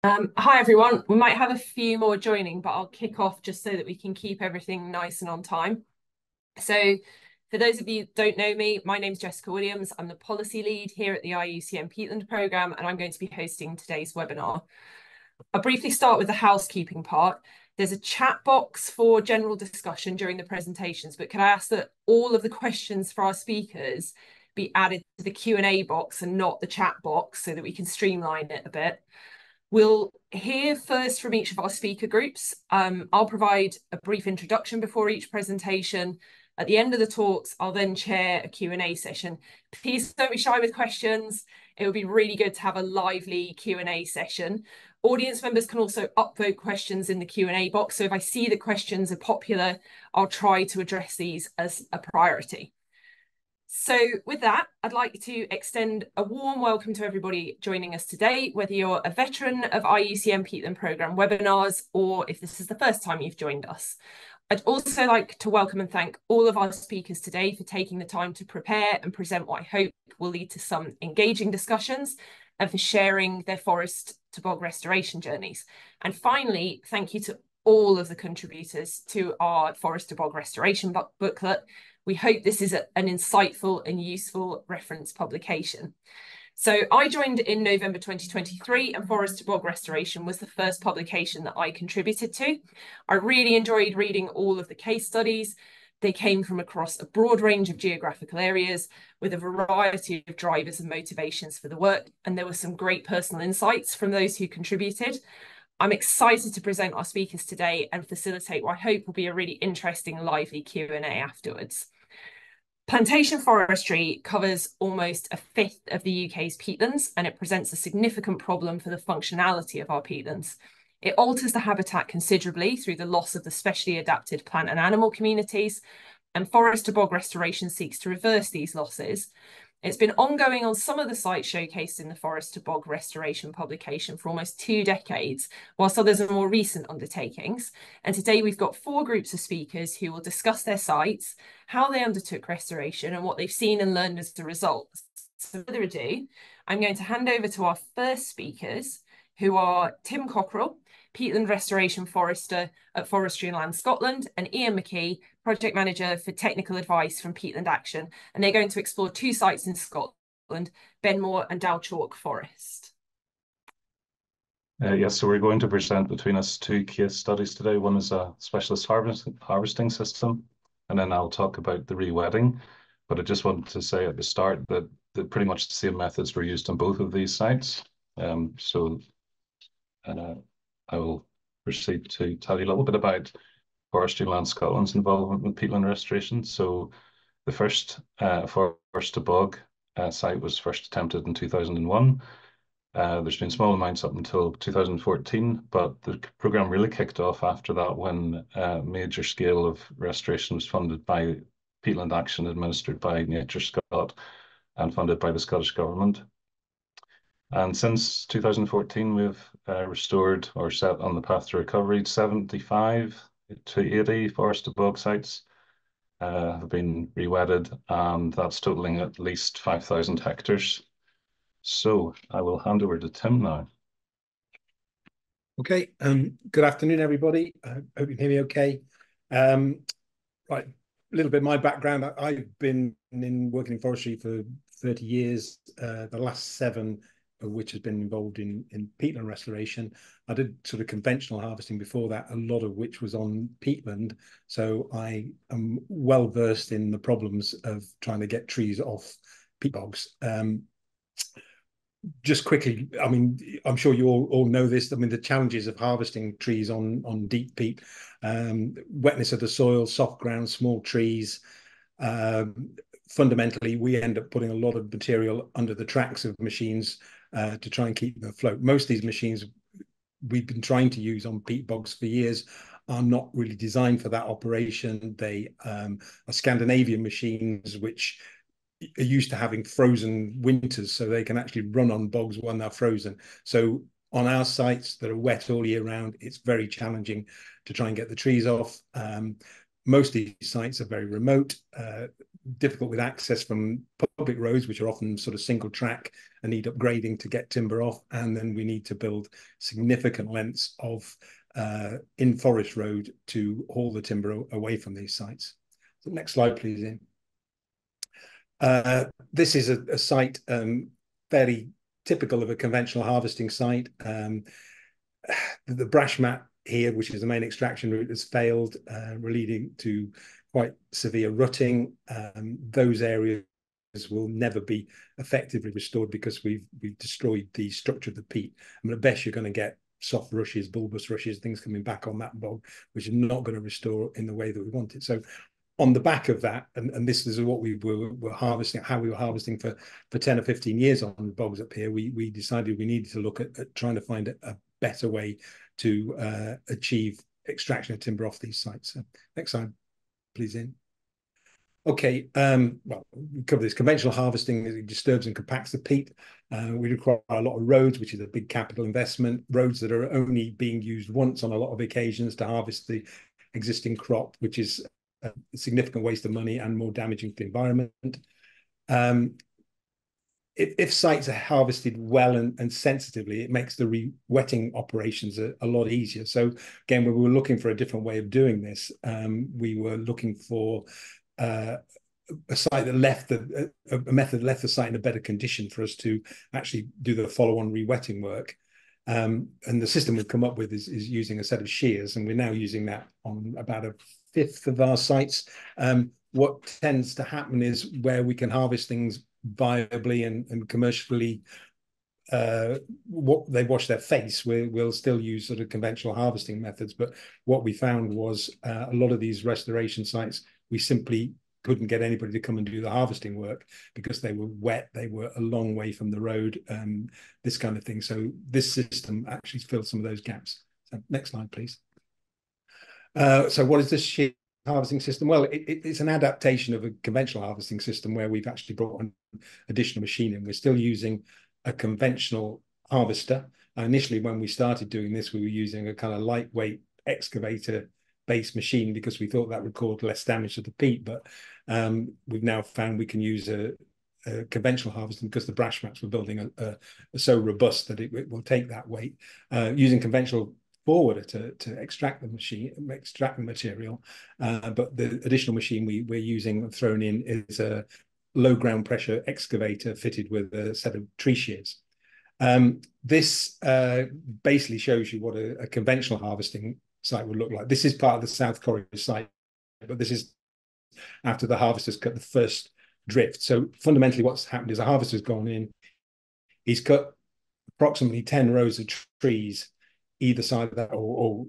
Hi everyone. We might have a few more joining, but I'll kick off just so that we can keep everything nice and on time. So for those of you who don't know me, my name's Jessica Williams. I'm the policy lead here at the IUCN Peatland programme, and I'm going to be hosting today's webinar. I'll briefly start with the housekeeping part. There's a chat box for general discussion during the presentations, but can I ask that all of the questions for our speakers be added to the Q&A box and not the chat box so that we can streamline it a bit? We'll hear first from each of our speaker groups. I'll provide a brief introduction before each presentation. At the end of the talks, I'll then chair a Q&A session. Please don't be shy with questions. It would be really good to have a lively Q&A session. Audience members can also upvote questions in the Q&A box. So if I see the questions are popular, I'll try to address these as a priority. So with that, I'd like to extend a warm welcome to everybody joining us today, whether you're a veteran of IUCN Peatland programme webinars, or if this is the first time you've joined us. I'd also like to welcome and thank all of our speakers today for taking the time to prepare and present what I hope will lead to some engaging discussions and for sharing their forest to bog restoration journeys. And finally, thank you to all of the contributors to our forest to bog restoration booklet. We hope this is an insightful and useful reference publication. So I joined in November 2023, and Forest to Bog Restoration was the first publication that I contributed to. I really enjoyed reading all of the case studies. They came from across a broad range of geographical areas with a variety of drivers and motivations for the work, and there were some great personal insights from those who contributed. I'm excited to present our speakers today and facilitate what I hope will be a really interesting, lively Q&A afterwards. Plantation forestry covers almost a fifth of the UK's peatlands, and it presents a significant problem for the functionality of our peatlands. It alters the habitat considerably through the loss of the specially adapted plant and animal communities, and forest to bog restoration seeks to reverse these losses. It's been ongoing on some of the sites showcased in the Forest to Bog Restoration publication for almost 2 decades, whilst others are more recent undertakings. And today we've got 4 groups of speakers who will discuss their sites, how they undertook restoration, and what they've seen and learned as a result. So without further ado, I'm going to hand over to our first speakers, who are Tim Cockerill, Peatland Restoration Forester at Forestry and Land Scotland, and Ian McKee, Project Manager for Technical Advice from Peatland Action. And they're going to explore 2 sites in Scotland, Benmore and Dalchork Forest. Yes, so we're going to present between us 2 case studies today. One is a specialist harvesting system, and then I'll talk about the rewetting. But I just wanted to say at the start that pretty much the same methods were used on both of these sites. I will proceed to tell you a little bit about Forestry and Land Scotland's involvement with peatland restoration. So the first Forest to Bog site was first attempted in 2001. There's been small amounts up until 2014, but the programme really kicked off after that when a major scale of restoration was funded by Peatland Action, administered by NatureScot and funded by the Scottish Government. And since 2014, we've restored or set on the path to recovery 75 to 80 forest to bog sites have been rewetted, and that's totaling at least 5,000 hectares. So I will hand over to Tim now. Okay, good afternoon, everybody. I hope you can hear me okay. Right, a little bit of my background. I've been working in forestry for 30 years, the last 7 of which has been involved in peatland restoration. I did sort of conventional harvesting before that, a lot of which was on peatland. So I am well versed in the problems of trying to get trees off peat bogs. Just quickly, I mean, I'm sure you all know this. I mean, the challenges of harvesting trees on deep peat, wetness of the soil, soft ground, small trees. Fundamentally, we end up putting a lot of material under the tracks of machines to try and keep them afloat. Most of these machines we've been trying to use on peat bogs for years are not really designed for that operation. They are Scandinavian machines, which are used to having frozen winters, so they can actually run on bogs when they're frozen. So on our sites that are wet all year round, it's very challenging to try and get the trees off. Most of these sites are very remote. difficult with access from public roads, which are often sort of single track and need upgrading to get timber off. And then we need to build significant lengths of in forest road to haul the timber away from these sites. So next slide, please, Ian. This is a site fairly typical of a conventional harvesting site. The brash mat here, which is the main extraction route, has failed, leading to quite severe rutting. Those areas will never be effectively restored because we've destroyed the structure of the peat. I mean, at best, you're going to get soft rushes, bulbous rushes, things coming back on that bog, which is not going to restore in the way that we want it. So on the back of that, and this is what we were harvesting, how we were harvesting for 10 or 15 years on the bogs up here, we decided we needed to look at trying to find a better way to achieve extraction of timber off these sites. So next slide, please, Ian. Okay, well, we cover this. Conventional harvesting, it disturbs and compacts the peat. We require a lot of roads, which is a big capital investment. Roads that are only being used once on a lot of occasions to harvest the existing crop, which is a significant waste of money and more damaging to the environment. If sites are harvested well and sensitively, it makes the re-wetting operations a lot easier. So again, when we were looking for a different way of doing this, we were looking for a site that left a method that left the site in a better condition for us to actually do the follow-on re-wetting work. And the system we've come up with is using a set of shears, and we're now using that on about a fifth of our sites. What tends to happen is where we can harvest things viably and commercially, what they wash their face, we'll still use sort of conventional harvesting methods. But what we found was a lot of these restoration sites, we simply couldn't get anybody to come and do the harvesting work because they were wet, they were a long way from the road, this kind of thing. So this system actually filled some of those gaps. So next slide, please. So what is this shear harvesting system? Well, it's an adaptation of a conventional harvesting system where we've actually brought on additional machining. We're still using a conventional harvester. Initially, when we started doing this, we were using a kind of lightweight excavator-based machine because we thought that would cause less damage to the peat. But we've now found we can use a conventional harvesting because the brash mats we're building are so robust that it will take that weight. Using conventional forwarder to extract the material, but the additional machine we're using thrown in is a low ground pressure excavator fitted with a set of tree shears. This basically shows you what a conventional harvesting site would look like. This is part of the South Cockerill site, but this is after the harvester's cut the first drift. So fundamentally what's happened is a harvester's gone in, he's cut approximately 10 rows of trees either side of that, or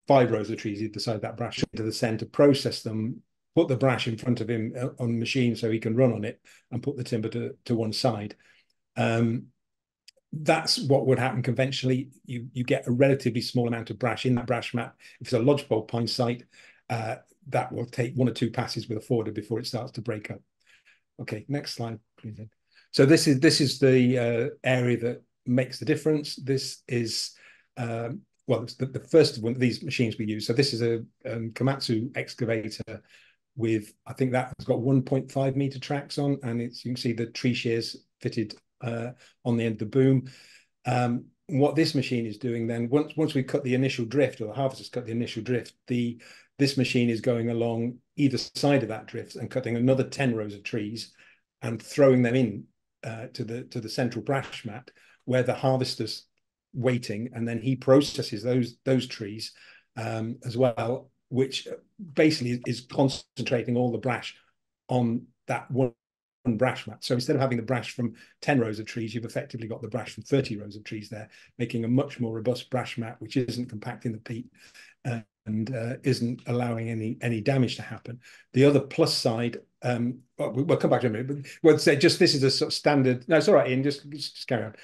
5 rows of trees either side of that brash to the centre, process them, put the brash in front of him on the machine so he can run on it and put the timber to one side. That's what would happen conventionally. You get a relatively small amount of brash in that brash mat. If it's a lodgepole pine site, that will take 1 or 2 passes with a forwarder before it starts to break up. Okay, next slide, please. So this is the area that makes the difference. This is well, it's the first one of these machines we use. So this is a Komatsu excavator with, I think that has got 1.5 meter tracks on, and you can see the tree shears fitted on the end of the boom. What this machine is doing then, once we cut the initial drift, or the harvester's cut the initial drift, this machine is going along either side of that drift and cutting another 10 rows of trees and throwing them in to the central brash mat where the harvester's waiting, and then he processes those trees as well, which basically is concentrating all the brash on that one brash mat. So instead of having the brash from 10 rows of trees, you've effectively got the brash from 30 rows of trees there, making a much more robust brash mat, which isn't compacting the peat and isn't allowing any damage to happen. The other plus side, well, we'll come back to it in a minute, but we'll say just this is a sort of standard. No, it's all right, Ian, just carry on.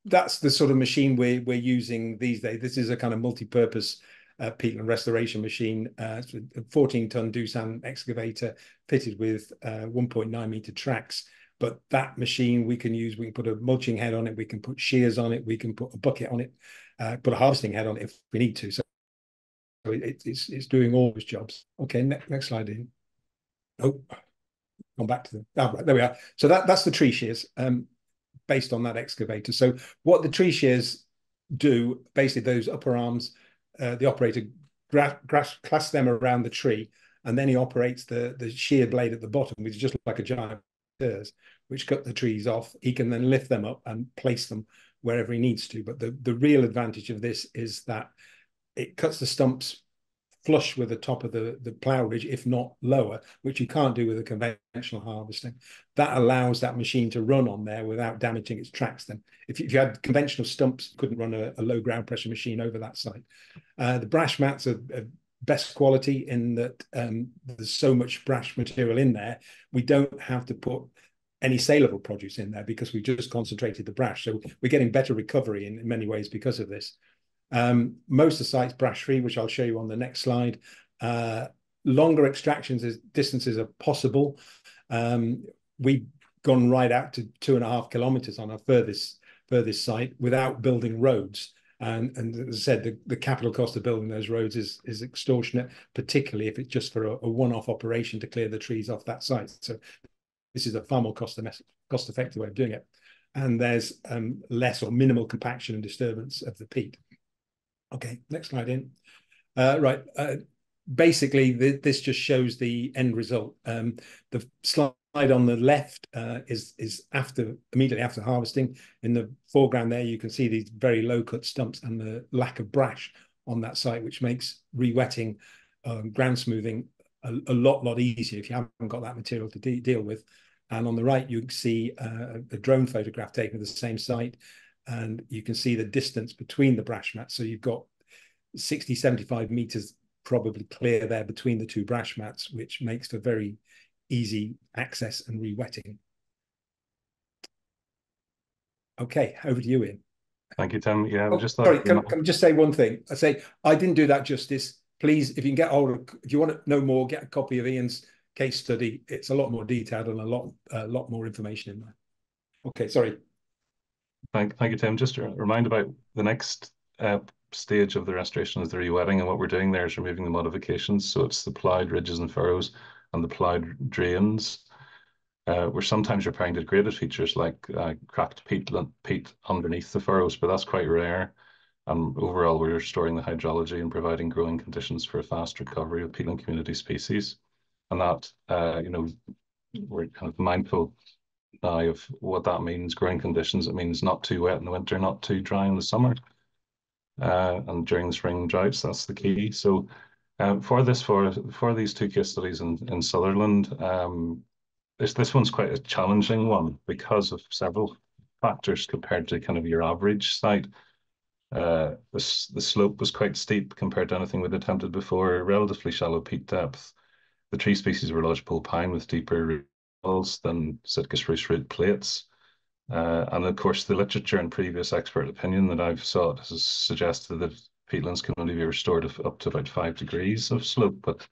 That's the sort of machine we're using these days. This is a kind of multi-purpose peatland restoration machine. It's a 14-ton Doosan excavator fitted with 1.9 meter tracks. But that machine we can use, we can put a mulching head on it, we can put shears on it, we can put a bucket on it, put a harvesting head on it if we need to. So it's doing all those jobs. Okay, next slide, Ian. Oh, gone back to right, there we are. So that's the tree shears based on that excavator. So what the tree shears do, basically those upper arms, the operator clasps them around the tree, and then he operates the shear blade at the bottom, which is just like a giant scissors, which cut the trees off. He can then lift them up and place them wherever he needs to. But the real advantage of this is that it cuts the stumps flush with the top of the plough ridge, if not lower, which you can't do with a conventional harvesting. That allows that machine to run on there without damaging its tracks. Then, if you had conventional stumps, you couldn't run a low ground pressure machine over that site. The brash mats are best quality in that there's so much brash material in there. We don't have to put any saleable produce in there because we just concentrated the brash. So we're getting better recovery in many ways because of this. Most of the sites brash free, which I'll show you on the next slide. Longer extractions distances are possible. We've gone right out to 2.5 kilometers on our furthest site without building roads. And as I said, the capital cost of building those roads is extortionate, particularly if it's just for a one-off operation to clear the trees off that site. So this is a far more cost-effective way of doing it. And there's less or minimal compaction and disturbance of the peat. Okay, next slide in. Right, basically this just shows the end result. The slide on the left is immediately after harvesting. In the foreground there, you can see these very low cut stumps and the lack of brash on that site, which makes rewetting, ground smoothing a lot easier if you haven't got that material to deal with. And on the right, you can see a drone photograph taken of the same site. And you can see the distance between the brash mats. So you've got 60, 75 meters probably clear there between the two brash mats, which makes for very easy access and rewetting. Okay, over to you, Ian. Thank you, Tim. Yeah, sorry, can I just say one thing? I didn't do that justice. Please, if you can get hold of, if you want to know more, get a copy of Ian's case study. It's a lot more detailed and a lot more information in there. Okay, sorry. Thank you, Tim. Just a reminder about the next stage of the restoration is the rewetting, and what we're doing there is removing the modifications. So it's the ploughed ridges and furrows and the ploughed drains. We're sometimes repairing degraded features like cracked peat underneath the furrows, but that's quite rare. And overall, we're restoring the hydrology and providing growing conditions for a fast recovery of peatland community species. And that, we're kind of mindful now of what that means. Growing conditions, it means not too wet in the winter, not too dry in the summer. And during the spring droughts, that's the key. So for these two case studies in Sutherland, this one's quite a challenging one because of several factors compared to kind of your average site. The slope was quite steep compared to anything we'd attempted before, relatively shallow peat depth. The tree species were lodgepole pine with deeper root balls than Sitka spruce root plates. And of course, the literature and previous expert opinion that I've sought has suggested that peatlands can only be restored up to about 5 degrees of slope, but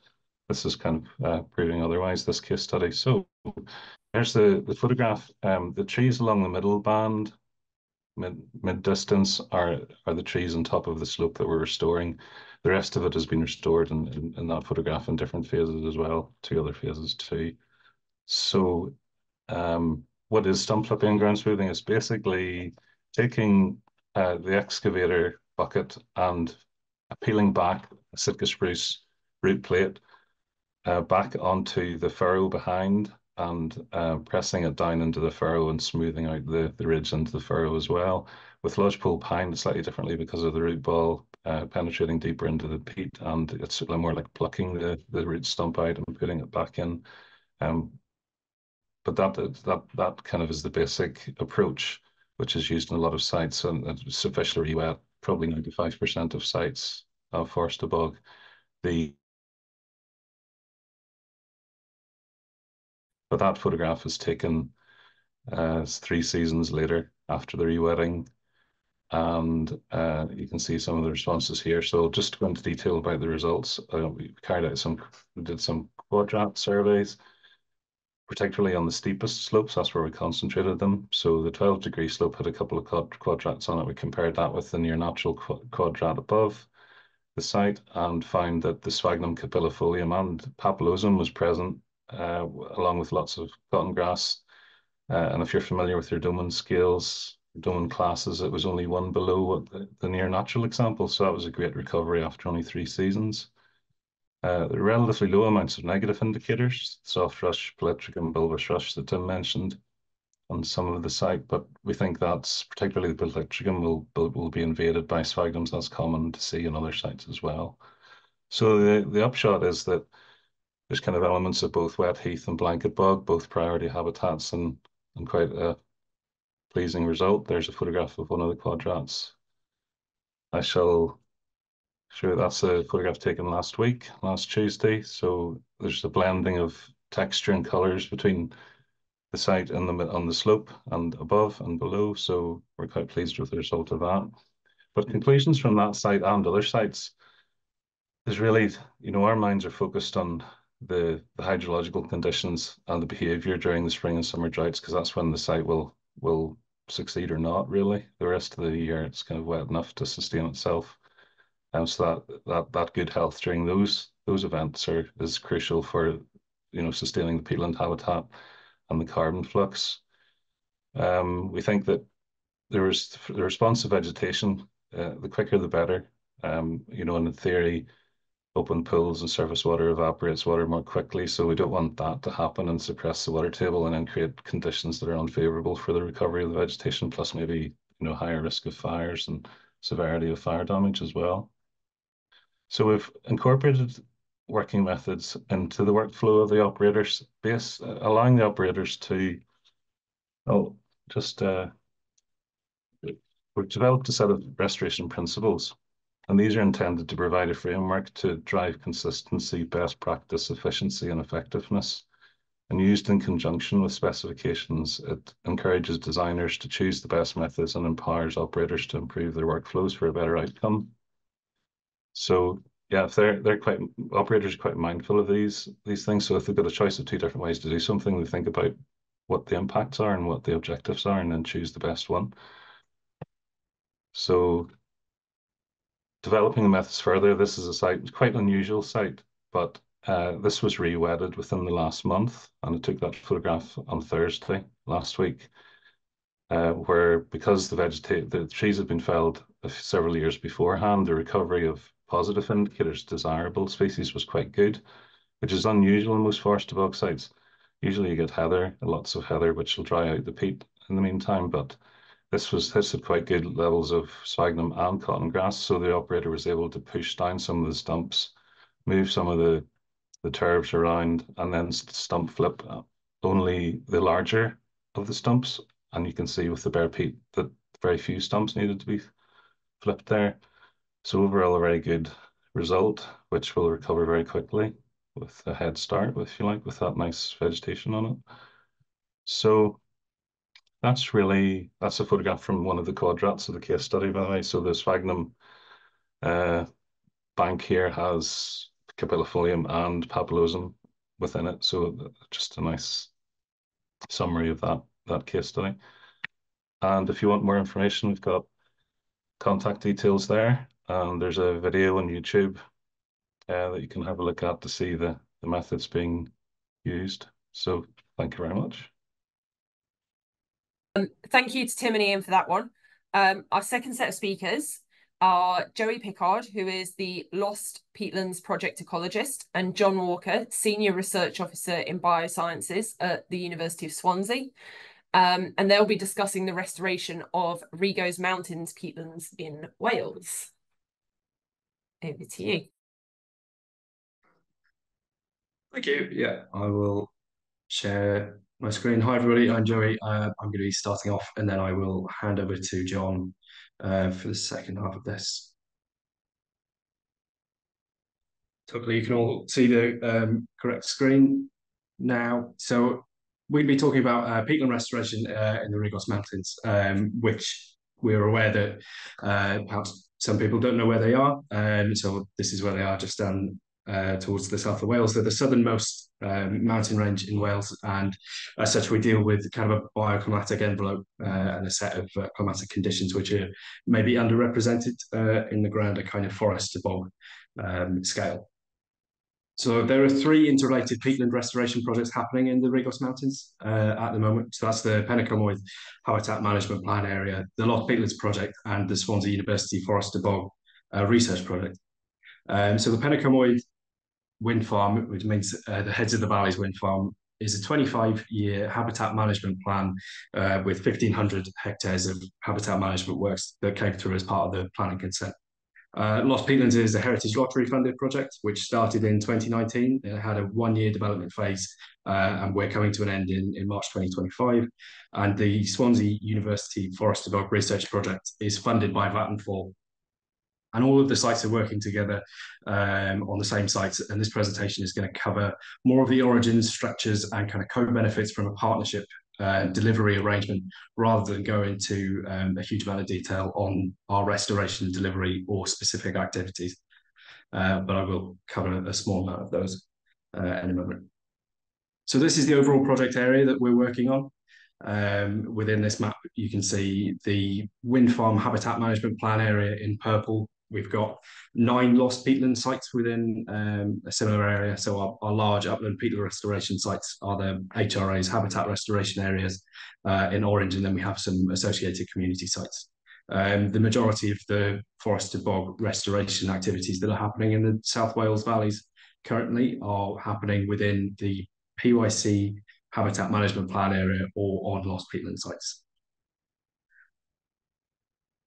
this is kind of proving otherwise, this case study. So there's the photograph. The trees along the middle band, mid distance, are the trees on top of the slope that we're restoring. The rest of it has been restored in that photograph in different phases as well, 2 other phases too. So what is stump flipping and ground smoothing is basically taking the excavator bucket and peeling back a Sitka spruce root plate back onto the furrow behind and pressing it down into the furrow and smoothing out the ridge into the furrow as well. With lodgepole pine, slightly differently because of the root ball penetrating deeper into the peat, and it's more like plucking the root stump out and putting it back in. But that kind of is the basic approach, which is used in a lot of sites, and it's officially rewet, probably 95% of sites of forest to bog. But that photograph was taken 3 seasons later after the rewetting, and you can see some of the responses here. So just to go into detail about the results, we did some quadrat surveys, particularly on the steepest slopes. That's where we concentrated them. So the 12-degree slope had a couple of quadrats on it. We compared that with the near natural quadrat above the site and found that the sphagnum capillifolium and papillosum was present along with lots of cotton grass. And if you're familiar with your Doman scales, Doman classes, it was only one below what the near natural example. So that was a great recovery after only 3 seasons. There are relatively low amounts of negative indicators, soft rush, polytrichum, bulbous rush that Tim mentioned on some of the site, but we think that's particularly the polytrichum will be invaded by sphagnums. That's common to see in other sites as well. So the upshot is that there's kind of elements of both wet heath and blanket bog, both priority habitats, and quite a pleasing result. There's a photograph of one of the quadrats. I shall show that's a photograph taken last Tuesday. So there's a blending of texture and colors between the site and on the slope and above and below. So we're quite pleased with the result of that. But conclusions from that site and other sites is really, our minds are focused on the hydrological conditions and the behavior during the spring and summer droughts, because that's when the site will succeed or not, really. The rest of the year it's kind of wet enough to sustain itself. So that good health during those events is crucial for sustaining the peatland habitat and the carbon flux. We think that the responsive vegetation, the quicker the better. In theory, open pools and surface water evaporates water more quickly, so we don't want that to happen and suppress the water table and then create conditions that are unfavorable for the recovery of the vegetation, plus maybe higher risk of fires and severity of fire damage as well. So we've incorporated working methods into the workflow of the operators base, allowing the operators to, we've developed a set of restoration principles, and these are intended to provide a framework to drive consistency, best practice, efficiency, and effectiveness. And used in conjunction with specifications, it encourages designers to choose the best methods and empowers operators to improve their workflows for a better outcome. So yeah, if operators are quite mindful of these things. So if they've got a choice of 2 different ways to do something, they think about what the impacts are and what the objectives are, and then choose the best one. So developing the methods further, this is a site, it's quite an unusual site, but this was re-wetted within the last month, and I took that photograph on Thursday last week, where because the trees had been felled several years beforehand, the recovery of positive indicators, desirable species, was quite good, which is unusual in most forest to bog sites. Usually you get heather, lots of heather, which will dry out the peat in the meantime, but this had quite good levels of sphagnum and cotton grass, so the operator was able to push down some of the stumps, move some of the turfs around, and then stump flip only the larger of the stumps. And you can see with the bare peat that very few stumps needed to be flipped there. So overall, a very good result, which will recover very quickly with a head start, if you like, with that nice vegetation on it. So that's a photograph from one of the quadrats of the case study, by the way. So the sphagnum bank here has capillifolium and papillosum within it. So just a nice summary of that case study. And if you want more information, we've got contact details there. And there's a video on YouTube that you can have a look at to see the methods being used. So thank you very much. Thank you to Tim and Ian for that one. Our second set of speakers are Joey Pickard, who is the Lost Peatlands Project Ecologist, and John Walker, Senior Research Officer in Biosciences at the University of Swansea. And they'll be discussing the restoration of Rhigos Mountains peatlands in Wales. Over to you. Thank you. Yeah, I will share my screen. Hi, everybody. I'm Joey. I'm going to be starting off, and then I will hand over to John for the second half of this. Hopefully, you can all see the correct screen now. So we'd be talking about peatland restoration in the Rhigos Mountains, which we're aware that perhaps some people don't know where they are. So this is where they are, just towards the south of Wales. They're the southernmost mountain range in Wales, and as such we deal with kind of a bioclimatic envelope and a set of climatic conditions which are maybe underrepresented in the ground, a kind of forest to bog scale. So there are 3 interrelated peatland restoration projects happening in the Rhigos Mountains at the moment. So that's the Penicummoid Habitat Management Plan Area, the Lost Peatlands Project, and the Swansea University Forester Bog Research Project. So the Penicummoid Wind Farm, which means the Heads of the Valleys Wind Farm, is a 25-year habitat management plan with 1,500 hectares of habitat management works that came through as part of the planning consent. Lost Peatlands is a Heritage Lottery funded project which started in 2019. It had a 1-year development phase and we're coming to an end in March 2025. And the Swansea University Forester Bog Research Project is funded by Vattenfall. And all of the sites are working together on the same sites. And this presentation is going to cover more of the origins, structures, and kind of co-benefits from a partnership delivery arrangement, rather than go into a huge amount of detail on our restoration delivery or specific activities. But I will cover a small amount of those in a moment. So this is the overall project area that we're working on. Within this map, you can see the wind farm habitat management plan area in purple. We've got 9 lost peatland sites within a similar area. So our large upland peatland restoration sites are the HRAs, habitat restoration areas, in orange, and then we have some associated community sites. The majority of the forested bog restoration activities that are happening in the South Wales valleys currently are happening within the PYC habitat management plan area or on lost peatland sites.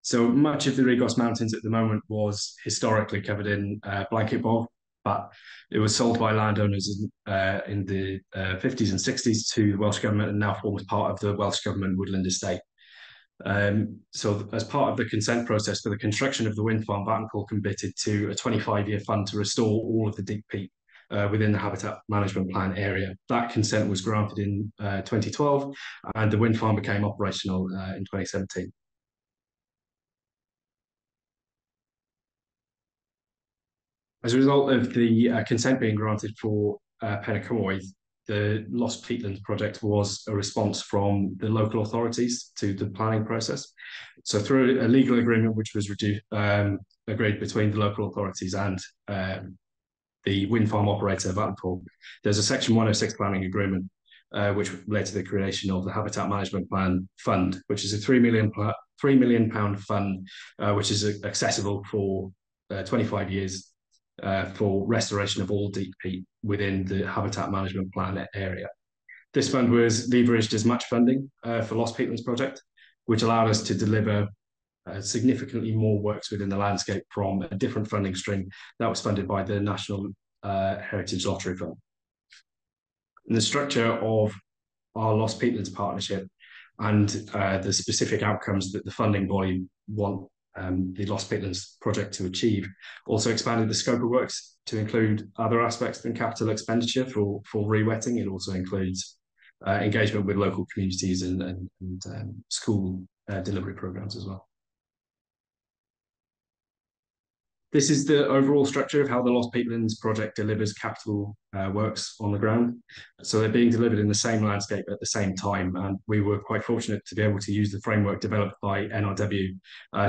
So much of the Rhigos Mountains at the moment was historically covered in blanket bog, but it was sold by landowners in the 50s and 60s to the Welsh Government and now forms part of the Welsh Government woodland estate. So as part of the consent process for the construction of the wind farm, Vattenfall committed to a 25-year fund to restore all of the deep peat within the habitat management plan area. That consent was granted in 2012 and the wind farm became operational in 2017. As a result of the consent being granted for Penicummoid, the Lost Peatlands project was a response from the local authorities to the planning process. So through a legal agreement which was agreed between the local authorities and the wind farm operator, Vattenfall, there's a Section 106 planning agreement which led to the creation of the Habitat Management Plan Fund, which is a £3 million fund which is accessible for 25 years for restoration of all deep peat within the habitat management plan area. This fund was leveraged as match funding for Lost Peatlands project, which allowed us to deliver significantly more works within the landscape from a different funding stream that was funded by the National Heritage Lottery Fund. And the structure of our Lost Peatlands partnership and the specific outcomes that the funding body want the Lost Peatlands project to achieve also expanded the scope of works to include other aspects than capital expenditure for rewetting. It also includes engagement with local communities and school delivery programs as well. This is the overall structure of how the Lost Peatlands project delivers capital works on the ground. So they're being delivered in the same landscape at the same time. And we were quite fortunate to be able to use the framework developed by NRW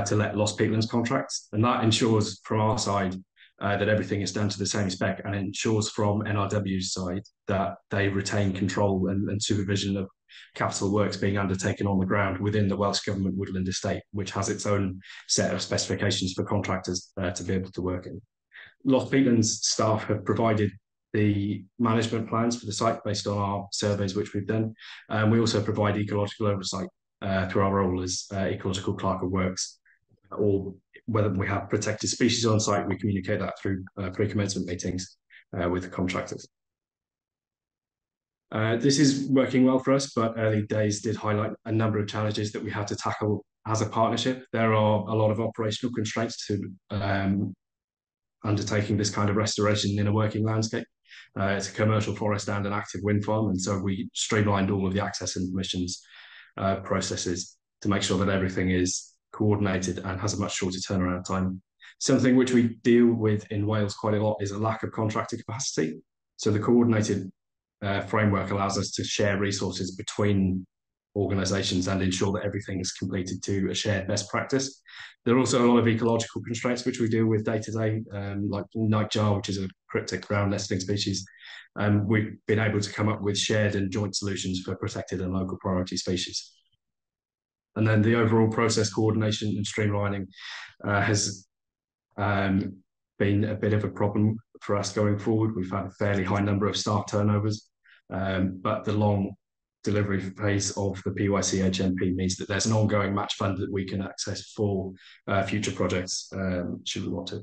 to let Lost Peatlands contracts. And that ensures from our side that everything is done to the same spec, and ensures from NRW's side that they retain control and supervision of capital works being undertaken on the ground within the Welsh Government woodland estate, which has its own set of specifications for contractors to be able to work in. Lost Peatlands staff have provided the management plans for the site based on our surveys which we've done. We also provide ecological oversight through our role as ecological clerk of works, or whether we have protected species on site, we communicate that through pre-commencement meetings with the contractors. This is working well for us, but early days did highlight a number of challenges that we had to tackle as a partnership. There are a lot of operational constraints to undertaking this kind of restoration in a working landscape. It's a commercial forest and an active wind farm, and so we streamlined all of the access and permissions processes to make sure that everything is coordinated and has a much shorter turnaround time. Something which we deal with in Wales quite a lot is a lack of contractor capacity. So the coordinated framework allows us to share resources between organisations and ensure that everything is completed to a shared best practice. There are also a lot of ecological constraints which we deal with day to day, like nightjar, which is a cryptic ground nesting species. We've been able to come up with shared and joint solutions for protected and local priority species. And then the overall process coordination and streamlining has been a bit of a problem for us going forward. We've had a fairly high number of staff turnovers, but the long delivery phase of the PYC HMP means that there's an ongoing match fund that we can access for future projects should we want to.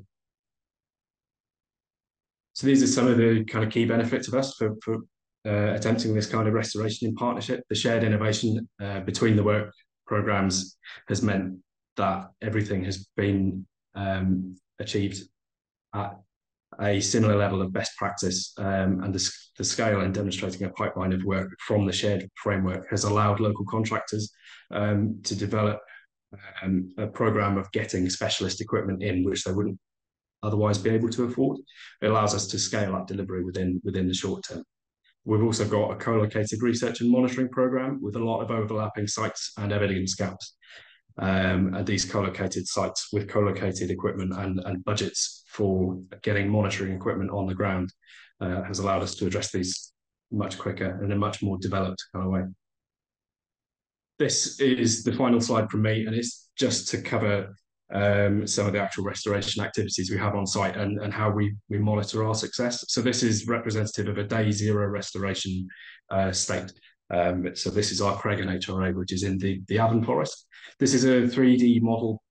So these are some of the kind of key benefits of us for attempting this kind of restoration in partnership. The shared innovation between the work programmes has meant that everything has been achieved at a similar level of best practice, and the scale in demonstrating a pipeline of work from the shared framework has allowed local contractors to develop a programme of getting specialist equipment in which they wouldn't otherwise be able to afford. It allows us to scale up delivery within the short term. We've also got a co-located research and monitoring programme with a lot of overlapping sites and evidence gaps. And these co-located sites with co-located equipment and budgets for getting monitoring equipment on the ground has allowed us to address these much quicker and in a much more developed kind of way. This is the final slide from me, and it's just to cover some of the actual restoration activities we have on site and how we monitor our success. So this is representative of a day zero restoration state. So this is our Creggan HRA, which is in the Avon Forest. This is a 3D model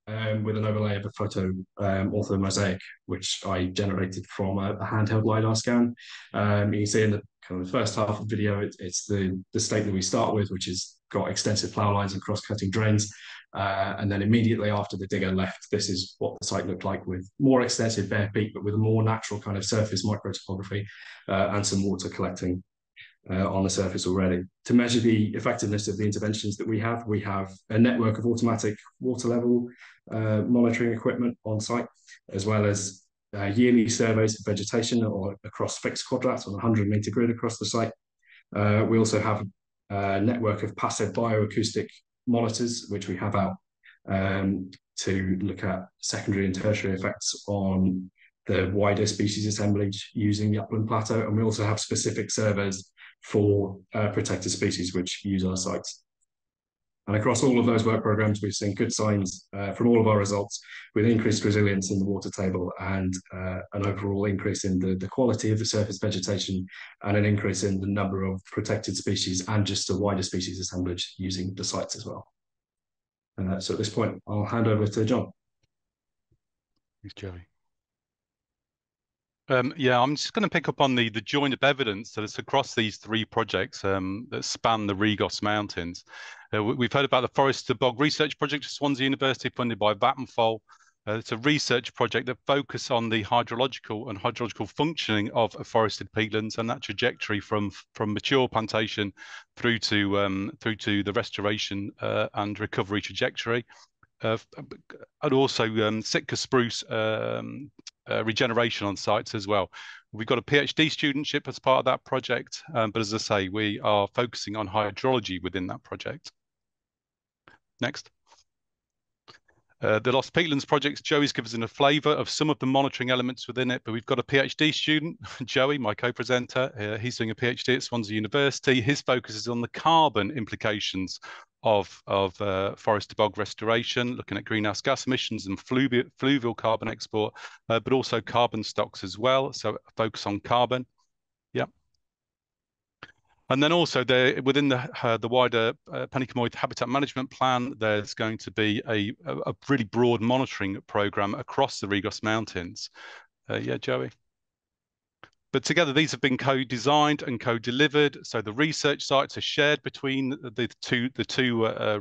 with an overlay of a photo ortho mosaic, which I generated from a handheld LiDAR scan. You can see in the kind of the first half of the video, it's the state that we start with, which has got extensive plough lines and cross-cutting drains. And then immediately after the digger left, this is what the site looked like with more extensive bare peat, but with a more natural kind of surface microtopography and some water collecting on the surface already. To measure the effectiveness of the interventions that we have a network of automatic water level monitoring equipment on site, as well as yearly surveys of vegetation or across fixed quadrats on a 100-metre grid across the site. We also have a network of passive bioacoustic monitors, which we have out to look at secondary and tertiary effects on the wider species assemblage using the upland plateau. And we also have specific surveys for protected species which use our sites. And across all of those work programmes, we've seen good signs from all of our results, with increased resilience in the water table and an overall increase in the quality of the surface vegetation and an increase in the number of protected species and just a wider species assemblage using the sites as well. So at this point, I'll hand over to John. Thanks, Joey. Yeah, I'm just going to pick up on the join up evidence that is across these three projects that span the Rhigos Mountains. We've heard about the Forest to Bog Research Project at Swansea University, funded by Vattenfall. It's a research project that focuses on the hydrological functioning of forested peatlands and that trajectory from mature plantation through to the restoration and recovery trajectory. And also Sitka spruce regeneration on sites as well. We've got a PhD studentship as part of that project, but as I say, we are focusing on hydrology within that project. Next. The Lost Peatlands project, Joey's given us a flavour of some of the monitoring elements within it, but we've got a PhD student, Joey, my co-presenter. He's doing a PhD at Swansea University. His focus is on the carbon implications of forest to bog restoration, looking at greenhouse gas emissions and fluvial carbon export, but also carbon stocks as well. So a focus on carbon. Yeah. And then also within the wider Penicammoid habitat management plan, there's going to be a really broad monitoring program across the Rhigos Mountains. Yeah, Joey. But together, these have been co-designed and co-delivered. So the research sites are shared between the two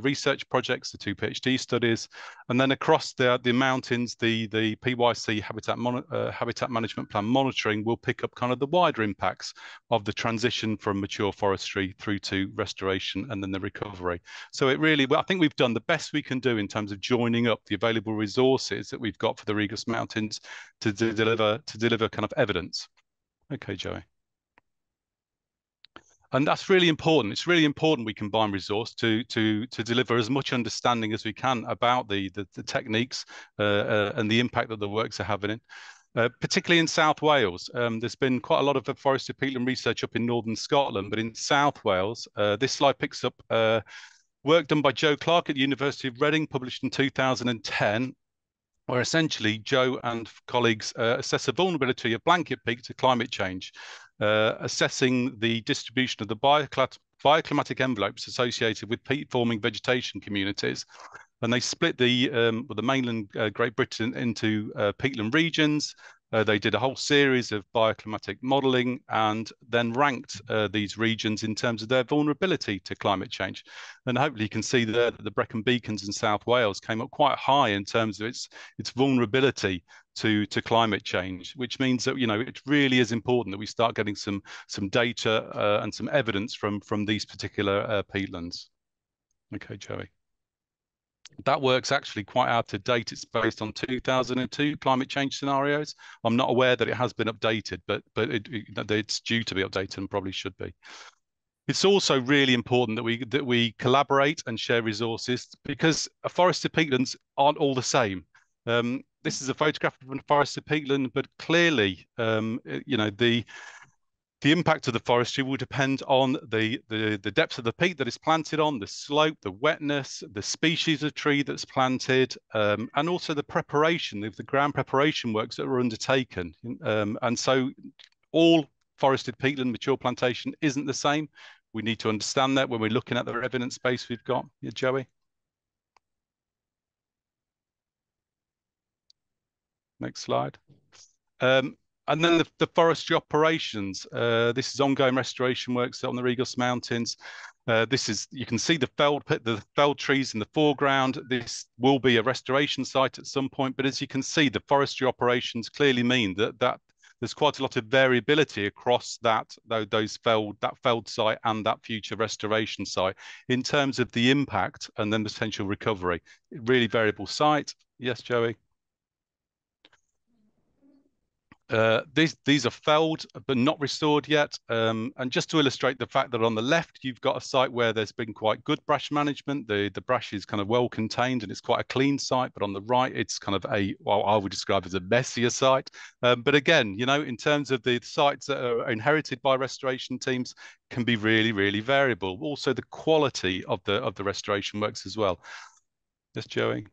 research projects, the two PhD studies, and then across the mountains, the PYC habitat management plan monitoring will pick up kind of the wider impacts of the transition from mature forestry through to restoration and then the recovery. So it really, I think we've done the best we can do in terms of joining up the available resources that we've got for the Rhigos Mountains to deliver kind of evidence. Okay, Joey. And that's really important. It's really important we combine resource to deliver as much understanding as we can about the techniques and the impact that the works are having. Particularly in South Wales, there's been quite a lot of forested peatland research up in northern Scotland, but in South Wales, this slide picks up work done by Joe Clark at the University of Reading, published in 2010, where essentially Joe and colleagues assess the vulnerability of blanket peat to climate change, assessing the distribution of the bioclimatic envelopes associated with peat-forming vegetation communities. And they split the mainland Great Britain into peatland regions. They did a whole series of bioclimatic modelling and then ranked these regions in terms of their vulnerability to climate change. And hopefully you can see there that the Brecon Beacons in South Wales came up quite high in terms of its vulnerability to climate change, which means that, you know, it really is important that we start getting some data and some evidence from these particular peatlands. Okay, Joey. That work's actually quite out of date. It's based on 2002 climate change scenarios. I'm not aware that it has been updated, but it's due to be updated and probably should be. It's also really important that we collaborate and share resources, because forested peatlands aren't all the same. This is a photograph of a forested peatland, but clearly, you know, the impact of the forestry will depend on the depth of the peat that is planted on, the slope, the wetness, the species of tree that's planted, and also the preparation of the ground preparation works that were undertaken. And so all forested peatland mature plantation isn't the same. We need to understand that when we're looking at the evidence base we've got. Yeah, Joey? Next slide. And then the forestry operations. This is ongoing restoration works on the Rhigos Mountains. You can see the felled trees in the foreground. This will be a restoration site at some point, but as you can see, the forestry operations clearly mean that there's quite a lot of variability across that felled site and that future restoration site in terms of the impact and then potential recovery. Really variable site. Yes, Joey? These are felled but not restored yet, and just to illustrate the fact that on the left you've got a site where there's been quite good brash management. The brash is kind of well contained and it's quite a clean site, but on the right it's kind of well, I would describe as a messier site. But again, you know, in terms of the sites that are inherited by restoration teams, can be really, really variable. Also the quality of the restoration works as well. Yes, Joey?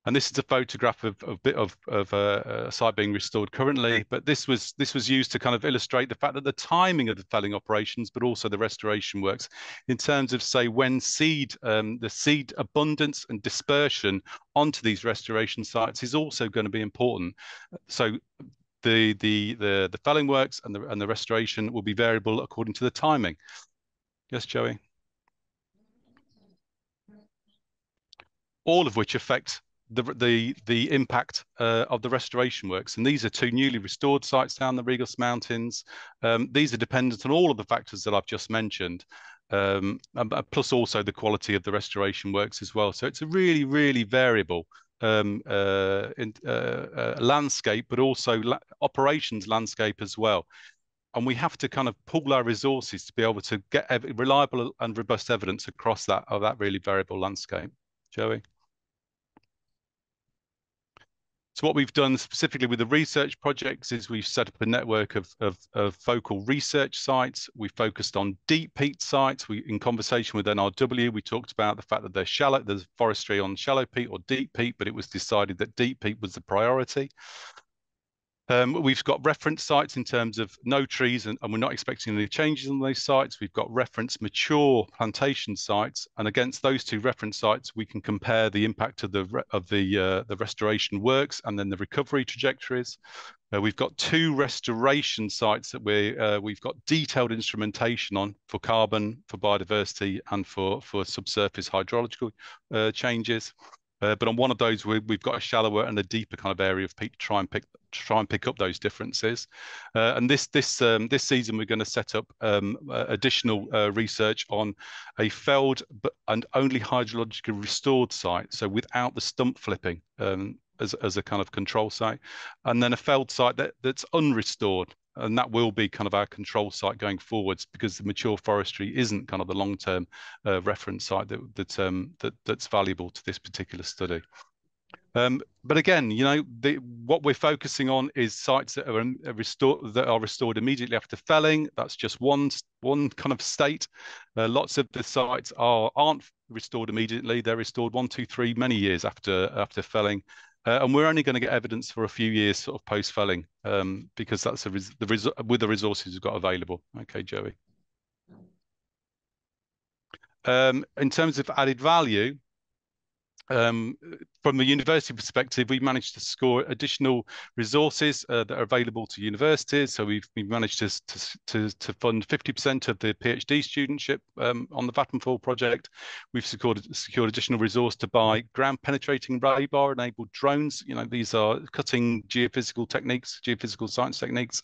And this is a photograph of a site being restored currently, but this was used to kind of illustrate the fact that the timing of the felling operations, but also the restoration works, in terms of, say, when the seed abundance and dispersion onto these restoration sites is also going to be important. So the felling works and the restoration will be variable according to the timing. Yes, Joey? All of which affect the impact of the restoration works. And these are two newly restored sites down the Rhigos Mountains. These are dependent on all of the factors that I've just mentioned, plus also the quality of the restoration works as well. So it's a really, really variable landscape, but also operations landscape as well. And we have to kind of pool our resources to be able to get reliable and robust evidence across that really variable landscape. Joey? So what we've done specifically with the research projects is we've set up a network of focal research sites. We focused on deep peat sites. In conversation with NRW, we talked about the fact that there's forestry on shallow peat or deep peat, but it was decided that deep peat was the priority. We've got reference sites in terms of no trees, and we're not expecting any changes on those sites. We've got reference mature plantation sites, and against those two reference sites, we can compare the impact of the restoration works and then the recovery trajectories. We've got two restoration sites that we've got detailed instrumentation on for carbon, for biodiversity, and for subsurface hydrological changes. But on one of those, we've got a shallower and a deeper kind of area of peat to try and pick up those differences. And this season, we're going to set up additional research on a felled and only hydrologically restored site, so without the stump flipping as a kind of control site, and then a felled site that's unrestored. and that will be kind of our control site going forwards, because the mature forestry isn't kind of the long-term reference site that's valuable to this particular study. But again, you know, what we're focusing on is sites that are restored immediately after felling. That's just one kind of state. Lots of the sites aren't restored immediately. They're restored 1, 2, 3 many years after felling. And we're only going to get evidence for a few years sort of post-felling, because that's with the resources we've got available. Okay, Joey. In terms of added value, from the university perspective, we managed to score additional resources that are available to universities. So we've managed to fund 50% of the PhD studentship on the Vattenfall project. We've secured additional resource to buy ground penetrating radar enabled drones. You know, these are cutting geophysical science techniques.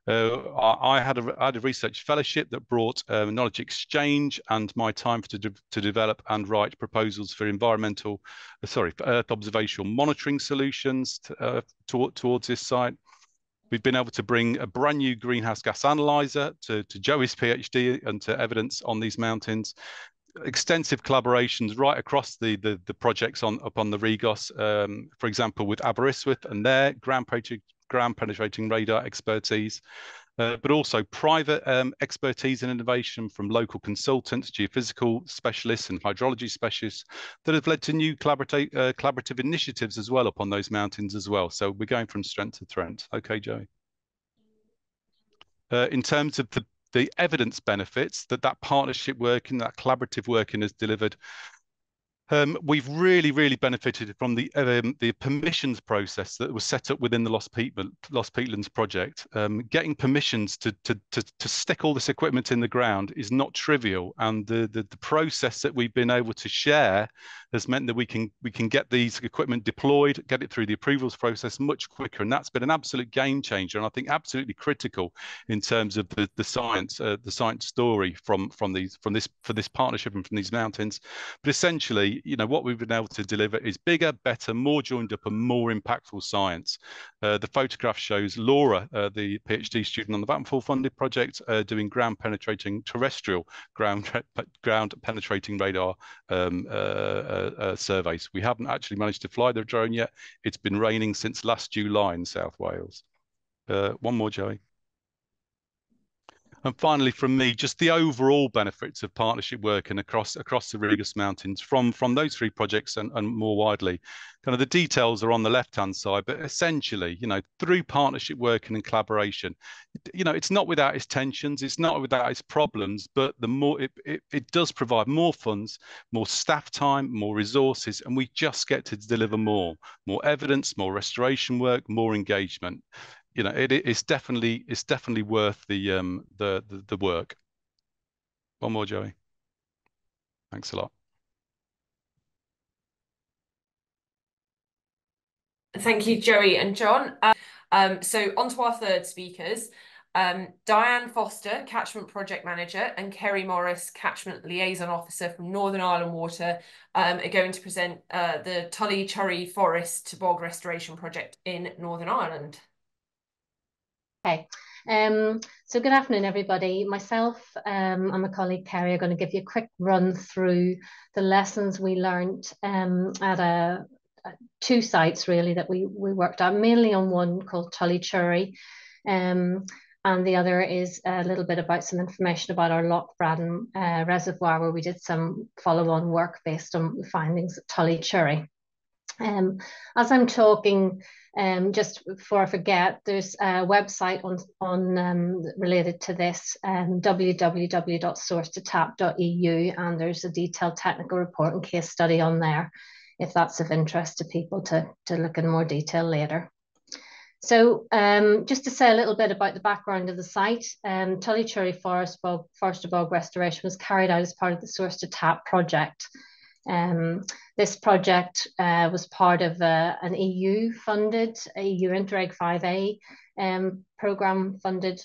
I had a research fellowship that brought knowledge exchange and my time to develop and write proposals for Earth observational monitoring solutions towards this site. We've been able to bring a brand new greenhouse gas analyzer to Joey's PhD and to evidence on these mountains. Extensive collaborations right across the projects up on the Rhigos, for example, with Aberystwyth and their ground penetrating radar expertise, but also private expertise and innovation from local consultants, geophysical specialists and hydrology specialists that have led to new collaborative initiatives as well upon those mountains as well. So we're going from strength to strength. Okay, Joey. In terms of the evidence benefits that partnership working, that collaborative working has delivered, we've really benefited from the permissions process that was set up within the Lost Peatlands project. Getting permissions to stick all this equipment in the ground is not trivial, and the process that we've been able to share has meant that we can get these equipment deployed, get it through the approvals process much quicker, and that's been an absolute game changer, and I think absolutely critical in terms of the science story for this partnership and from these mountains. But essentially, you know, what we've been able to deliver is bigger, better, more joined up and more impactful science. The photograph shows Laura, the PhD student on the Vattenfall funded project, doing ground penetrating radar surveys. We haven't actually managed to fly the drone yet. It's been raining since last July in South Wales. One more, Joey. And finally, from me, just the overall benefits of partnership work and across the Rhigos Mountains from those 3 projects and more widely. Kind of the details are on the left-hand side, but essentially, you know, through partnership working and collaboration, you know, it's not without its tensions, it's not without its problems, but the more it does provide more funds, more staff time, more resources, and we just get to deliver more evidence, more restoration work, more engagement. You know, it's definitely worth the work. One more, Joey. Thanks a lot. Thank you, Joey and John. So on to our third speakers. Diane Foster, Catchment Project Manager, and Kerry Morris, Catchment Liaison Officer from Northern Ireland Water, are going to present the Tully Churry Forest to Bog Restoration Project in Northern Ireland. Okay, so good afternoon, everybody. Myself and my colleague Kerry are going to give you a quick run through the lessons we learned at 2 sites really that we worked at, mainly on one called Tully Churry, and the other is a little bit about some information about our Loch Braden reservoir, where we did some follow-on work based on the findings at Tully Churry. As I'm talking, just before I forget, there's a website on related to this, www.sourcetotap.eu, and there's a detailed technical report and case study on there, if that's of interest to people to look in more detail later. So just to say a little bit about the background of the site, Tully Churry Forester Bog Restoration was carried out as part of the Source to Tap project. This project was part of an EU-funded, EU Interreg 5A programme-funded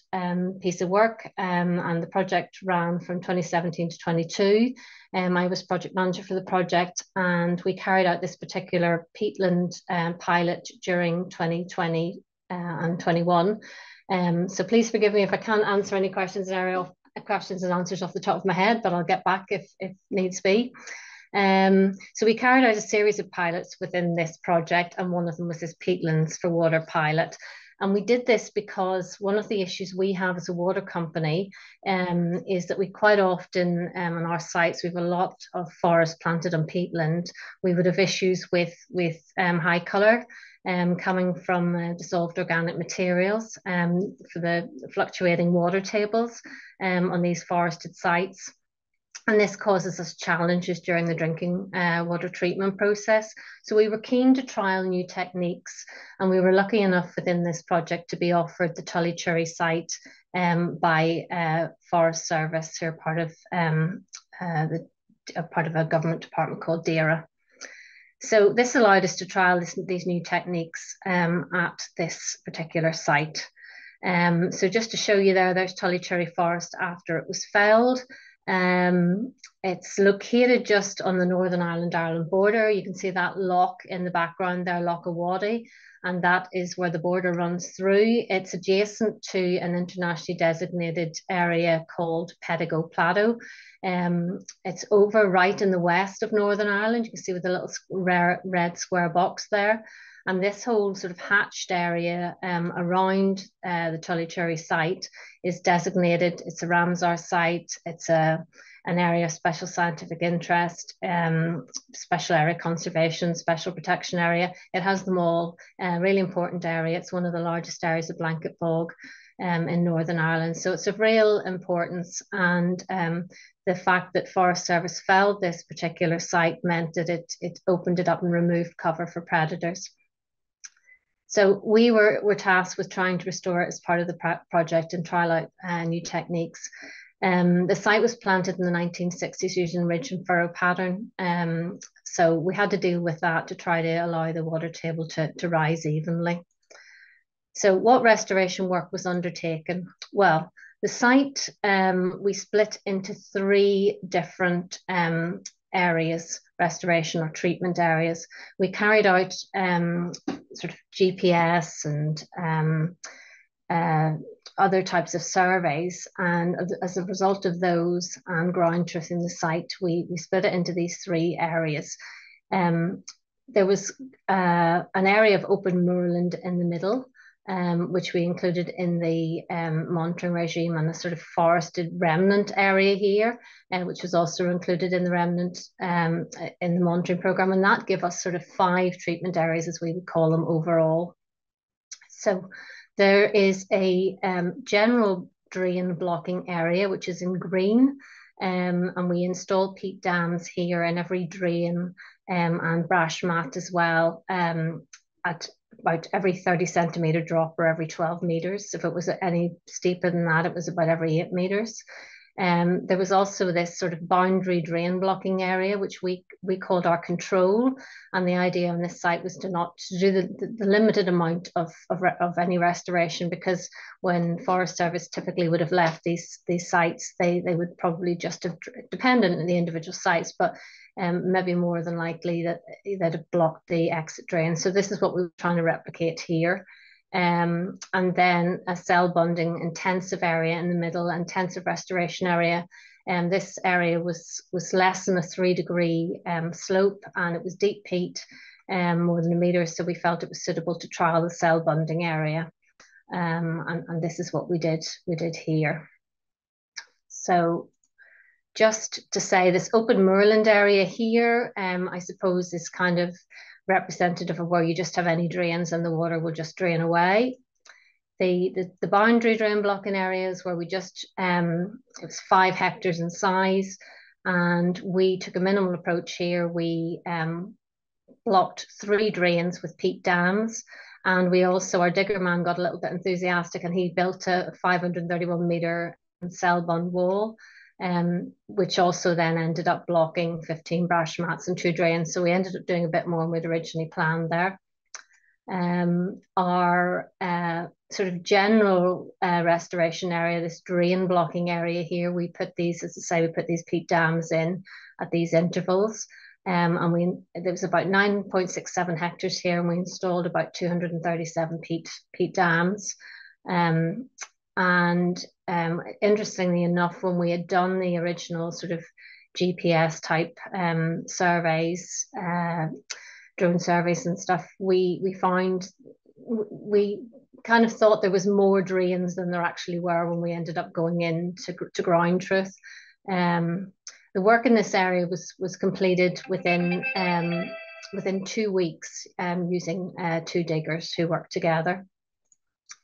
piece of work, and the project ran from 2017 to 22. I was project manager for the project, and we carried out this particular peatland pilot during 2020 and 21. So please forgive me if I can't answer any questions and answers off the top of my head, but I'll get back if needs be. So we carried out a series of pilots within this project, and one of them was this Peatlands for Water pilot. And we did this because one of the issues we have as a water company is that we quite often on our sites, we have a lot of forest planted on peatland. We would have issues with high colour coming from dissolved organic materials for the fluctuating water tables on these forested sites. And this causes us challenges during the drinking water treatment process. So we were keen to trial new techniques, and we were lucky enough within this project to be offered the Tullycherry site by Forest Service, who are part of a government department called DERA. So this allowed us to trial these new techniques at this particular site. So just to show you there's Tullycherry Forest after it was felled. It's located just on the Northern Ireland border. You can see that loch in the background there, Loch of Waddy, and that is where the border runs through. It's adjacent to an internationally designated area called Pedigo Plateau. It's over right in the west of Northern Ireland. You can see with the little red square box there. And this whole sort of hatched area around the Tullycherry site is designated. It's a Ramsar site. It's an area of special scientific interest, special area conservation, special protection area. It has them all. Really important area. It's one of the largest areas of blanket bog in Northern Ireland. So it's of real importance. And the fact that Forest Service felled this particular site meant that it opened it up and removed cover for predators. So we were tasked with trying to restore it as part of the project and trial out new techniques. The site was planted in the 1960s using a ridge and furrow pattern. So we had to deal with that to try to allow the water table to rise evenly. So what restoration work was undertaken? Well, the site, we split into 3 different areas, restoration or treatment areas. We carried out sort of GPS and other types of surveys, and as a result of those and ground truth in the site, we split it into these 3 areas. There was an area of open moorland in the middle, which we included in the monitoring regime, and a sort of forested remnant area here, which was also included in the remnant in the monitoring programme, and that gave us sort of 5 treatment areas, as we would call them, overall. So there is a general drain blocking area, which is in green, and we installed peat dams here in every drain and brash mat as well at about every 30 centimetre drop or every 12 metres. If it was any steeper than that, it was about every 8 metres. There was also this sort of boundary drain blocking area, which we called our control. And the idea on this site was to do the limited amount of any restoration, because when Forest Service typically would have left these sites, they would probably just have, dependent on the individual sites, but maybe more than likely that they'd have blocked the exit drain. So this is what we were trying to replicate here. And then a cell bonding intensive area in the middle, intensive restoration area. And this area was less than a 3-degree slope, and it was deep peat, more than 1 metre. So we felt it was suitable to trial the cell bonding area. And this is what we did here. So just to say, this open moorland area here, I suppose, is kind of representative of where you just have any drains and the water will just drain away. The boundary drain blocking areas where we just, it was 5 hectares in size, and we took a minimal approach here. We blocked 3 drains with peat dams, and we also, our digger man got a little bit enthusiastic and he built a 531 metre cell bond wall, which also then ended up blocking 15 brash mats and 2 drains. So we ended up doing a bit more than we'd originally planned there. Our sort of general restoration area, this drain blocking area here, we put these, as I say, we put these peat dams in at these intervals. and there was about 9.67 hectares here, and we installed about 237 peat dams. Interestingly enough, when we had done the original sort of GPS type surveys, drone surveys and stuff, we kind of thought there was more drains than there actually were when we ended up going in to ground truth. The work in this area was completed within 2 weeks, using 2 diggers who worked together.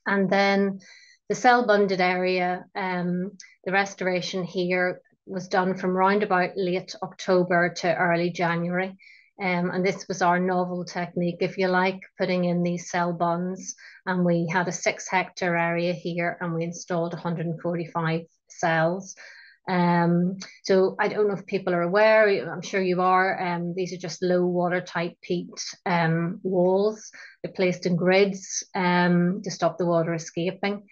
And then the cell bunded area, the restoration here was done from round about late October to early January. And this was our novel technique, if you like, putting in these cell bunds. And we had a 6-hectare area here, and we installed 145 cells. So I don't know if people are aware, I'm sure you are, these are just low water type peat walls. They're placed in grids to stop the water escaping.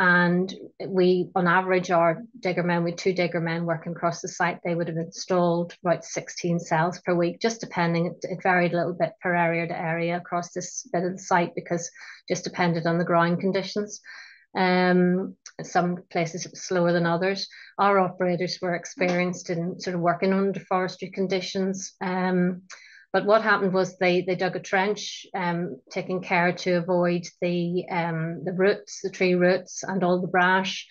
And we, on average, our diggermen, with 2 diggermen working across the site, they would have installed about 16 cells per week, just depending. It varied a little bit per area to area across this bit of the site, because just depended on the ground conditions. Some places it was slower than others. Our operators were experienced in sort of working under forestry conditions. But what happened was they dug a trench, taking care to avoid the roots, the tree roots, and all the brash.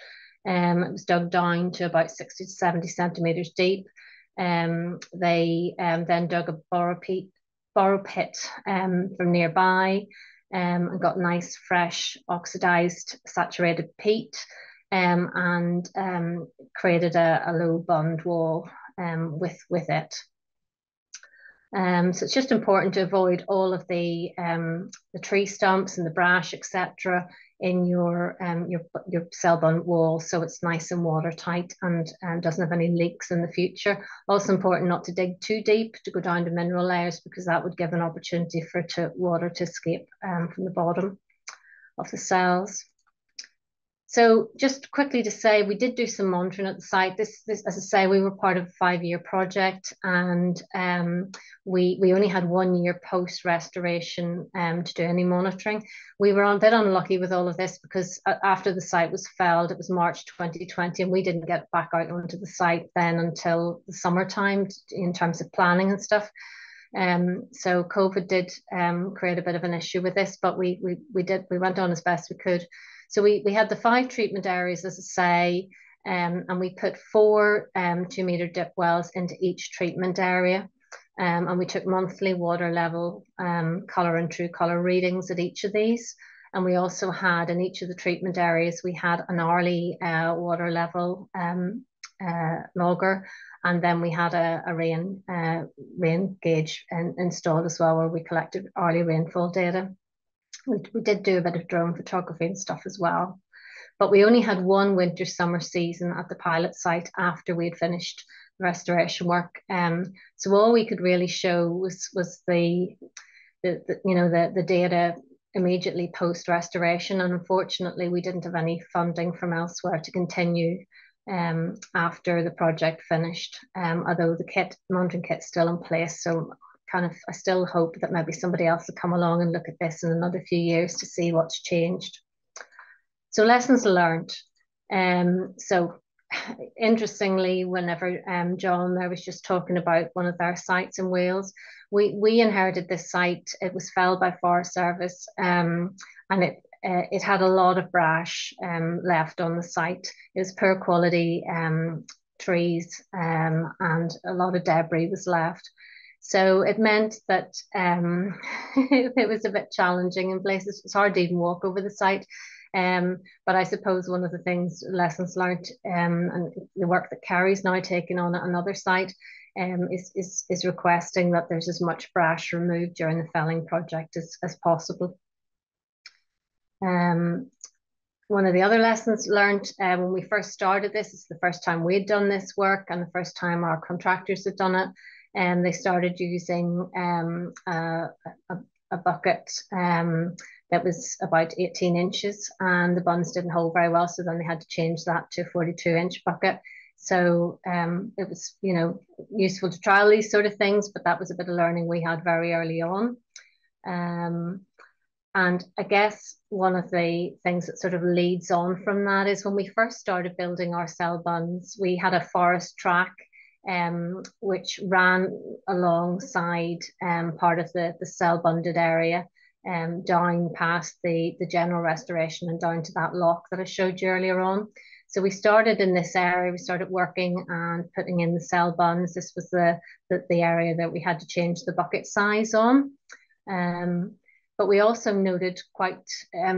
It was dug down to about 60 to 70 centimetres deep. They then dug a Borough pit from nearby, and got nice, fresh, oxidised, saturated peat, and created a low bund wall with it. So it's just important to avoid all of the tree stumps and the brash, etc., in your cell bund wall, so it's nice and watertight and doesn't have any leaks in the future. Also important not to dig too deep, to go down to mineral layers, because that would give an opportunity for water to escape from the bottom of the cells. So just quickly to say, we did do some monitoring at the site. This, as I say, we were part of a 5-year project, and we only had 1 year post restoration to do any monitoring. We were a bit unlucky with all of this, because after the site was felled, it was March 2020, and we didn't get back out onto the site then until the summertime in terms of planning and stuff. So COVID did create a bit of an issue with this, but we went on as best we could. So we had the 5 treatment areas, as I say, and we put 4 2-metre dip wells into each treatment area. And we took monthly water level, colour and true colour readings at each of these. And we also had, in each of the treatment areas, we had an hourly water level logger. And then we had a rain gauge installed as well, where we collected hourly rainfall data. We did do a bit of drone photography and stuff as well. But we only had 1 winter summer season at the pilot site after we had finished the restoration work. So all we could really show was the data immediately post restoration, and unfortunately we didn't have any funding from elsewhere to continue after the project finished, although the monitoring kit's still in place. So I still hope that maybe somebody else will come along and look at this in another few years to see what's changed. So lessons learned. So interestingly, whenever John there was just talking about one of their sites in Wales, we inherited this site. It was felled by Forest Service, and it had a lot of brash left on the site. It was poor quality trees, and a lot of debris was left. So it meant that it was a bit challenging in places. It's hard to even walk over the site. But I suppose one of the lessons learned, and the work that Carrie's now taking on at another site, is requesting that there's as much brash removed during the felling project as possible. One of the other lessons learned when we first started this, is the first time we'd done this work and the first time our contractors had done it. And they started using a bucket that was about 18 inches, and the bunds didn't hold very well, so then they had to change that to a 42-inch bucket. So it was, useful to trial these sort of things, but that was a bit of learning we had very early on. And I guess one of the things that sort of leads on from that is when we first started building our cell bunds, we had a forest track which ran alongside part of the cell bunded area, down past the general restoration and down to that lock that I showed you earlier on. So we started in this area, we started working and putting in the cell bunds. This was the area that we had to change the bucket size on. But we also noted quite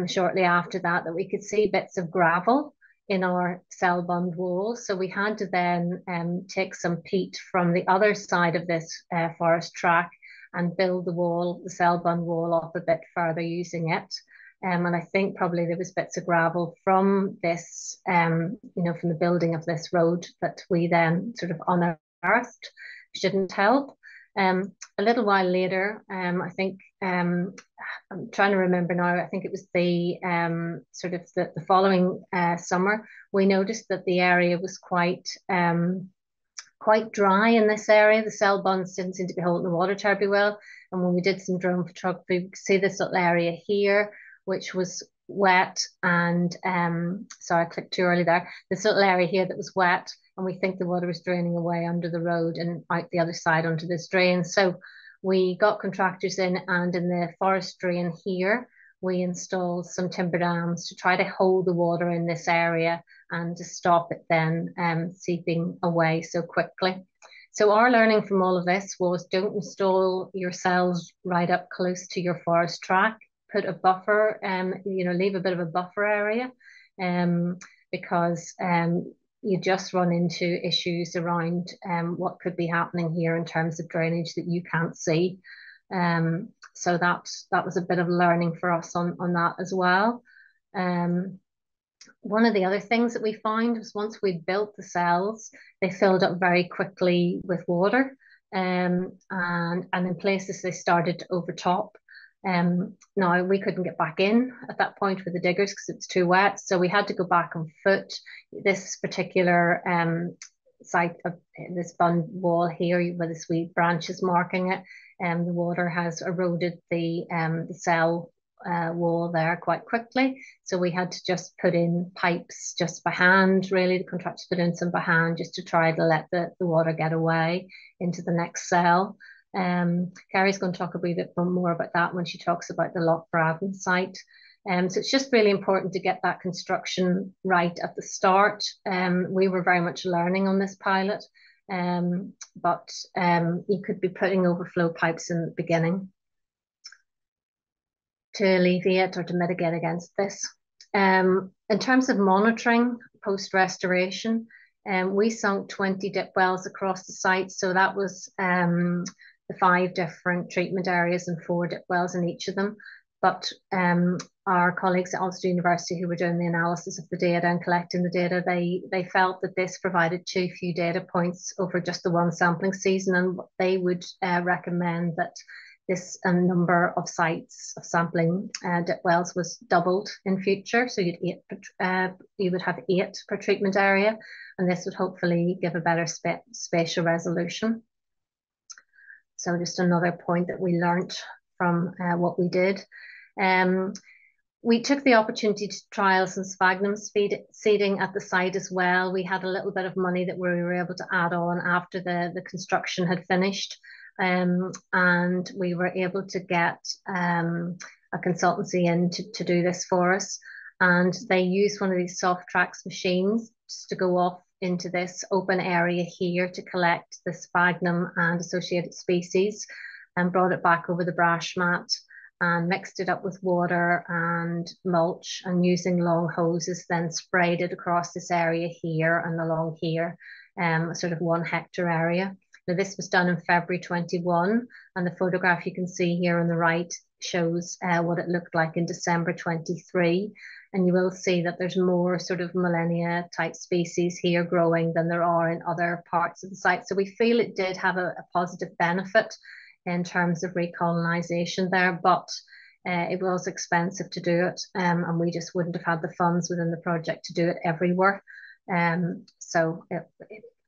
shortly after that we could see bits of gravel in our cell bund wall. So we had to then take some peat from the other side of this forest track and build the wall, the cell bund wall, up a bit further using it. And I think probably there was bits of gravel from this, you know, from the building of this road that we then sort of unearthed. Shouldn't help. A little while later, I think, I'm trying to remember now, I think it was the sort of the following summer, we noticed that the area was quite dry in this area. The cell bunds didn't seem to be holding the water terribly well. And when we did some drone photography, we could see this little area here, which was wet. And sorry, I clicked too early there. This little area here that was wet, and we think the water was draining away under the road and out the other side onto this drain. So we got contractors in, and in the forestry in here, we installed some timber dams to try to hold the water in this area and to stop it then seeping away so quickly. So our learning from all of this was, don't install your cells right up close to your forest track. Put a buffer, you know, leave a bit of a buffer area, because you just run into issues around what could be happening here in terms of drainage that you can't see. So that was a bit of learning for us on that as well. One of the other things that we found was once we'd built the cells, they filled up very quickly with water, and in places they started to overtop. Now we couldn't get back in at that point with the diggers because it was too wet, so we had to go back on foot. This particular site of this bund wall here with the sweet branches marking it, the water has eroded the cell wall there quite quickly, so we had to just put in pipes just by hand. Really, the contractors put in some by hand just to try to let the water get away into the next cell. Carrie's going to talk a wee bit more about that when she talks about the Loch Braven site. So it's just really important to get that construction right at the start. We were very much learning on this pilot, but you could be putting overflow pipes in the beginning to alleviate or to mitigate against this. In terms of monitoring post-restoration, we sunk 20 dip wells across the site. So that was the 5 different treatment areas and 4 dip wells in each of them. But our colleagues at Swansea University who were doing the analysis of the data and collecting the data, they felt that this provided too few data points over just the one sampling season, and they would recommend that this number of sites of sampling dip wells was doubled in future. So you would have 8 per treatment area, and this would hopefully give a better spatial resolution. So just another point that we learnt from what we did. We took the opportunity to trial some sphagnum seeding at the site as well. We had a little bit of money that we were able to add on after the construction had finished. And we were able to get a consultancy in to do this for us. And they used one of these soft tracks machines just to go off into this open area here to collect the sphagnum and associated species, and brought it back over the brash mat and mixed it up with water and mulch, and using long hoses then sprayed it across this area here and along here, sort of 1 hectare area. Now this was done in February 21, and the photograph you can see here on the right shows what it looked like in December 23. And you will see that there's more sort of millennia type species here growing than there are in other parts of the site. So we feel it did have a positive benefit in terms of recolonization there, but it was expensive to do it, and we just wouldn't have had the funds within the project to do it everywhere. So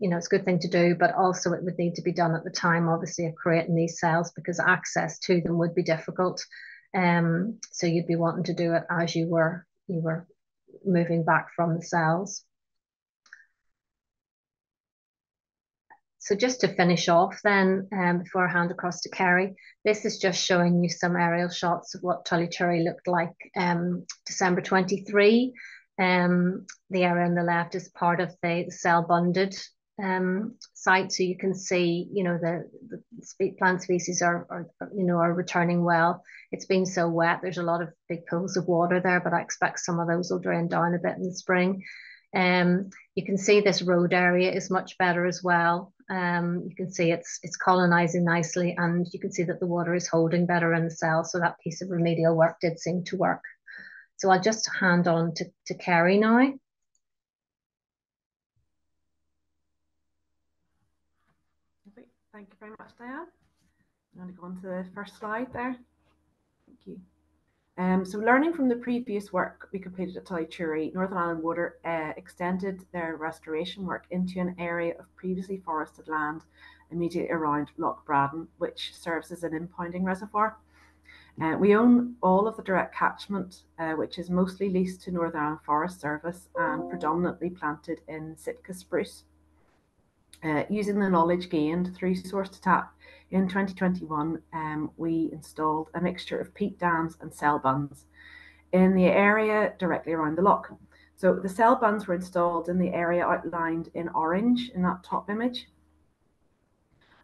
you know, it's a good thing to do, but also it would need to be done at the time, obviously, of creating these cells, because access to them would be difficult. So you'd be wanting to do it as you were moving back from the cells. So just to finish off then, before I hand across to Kerry, this is just showing you some aerial shots of what Talchork looked like December 23. The area on the left is part of the cell bunded site, so you can see, you know, the plant species are returning well. It's been so wet, there's a lot of big pools of water there, but I expect some of those will drain down a bit in the spring. You can see this road area is much better as well. You can see it's colonizing nicely, and you can see that the water is holding better in the cell, so that piece of remedial work did seem to work. So I'll just hand on to Kerry now. Thank you very much, Diane. I'm going to go on to the first slide there. Thank you. So learning from the previous work we completed at Talchork, Northern Ireland Water extended their restoration work into an area of previously forested land immediately around Loch Braden, which serves as an impounding reservoir. We own all of the direct catchment, which is mostly leased to Northern Ireland Forest Service and predominantly planted in Sitka spruce. Using the knowledge gained through Source to Tap in 2021, we installed a mixture of peat dams and cell bunds in the area directly around the loch. So the cell bunds were installed in the area outlined in orange in that top image.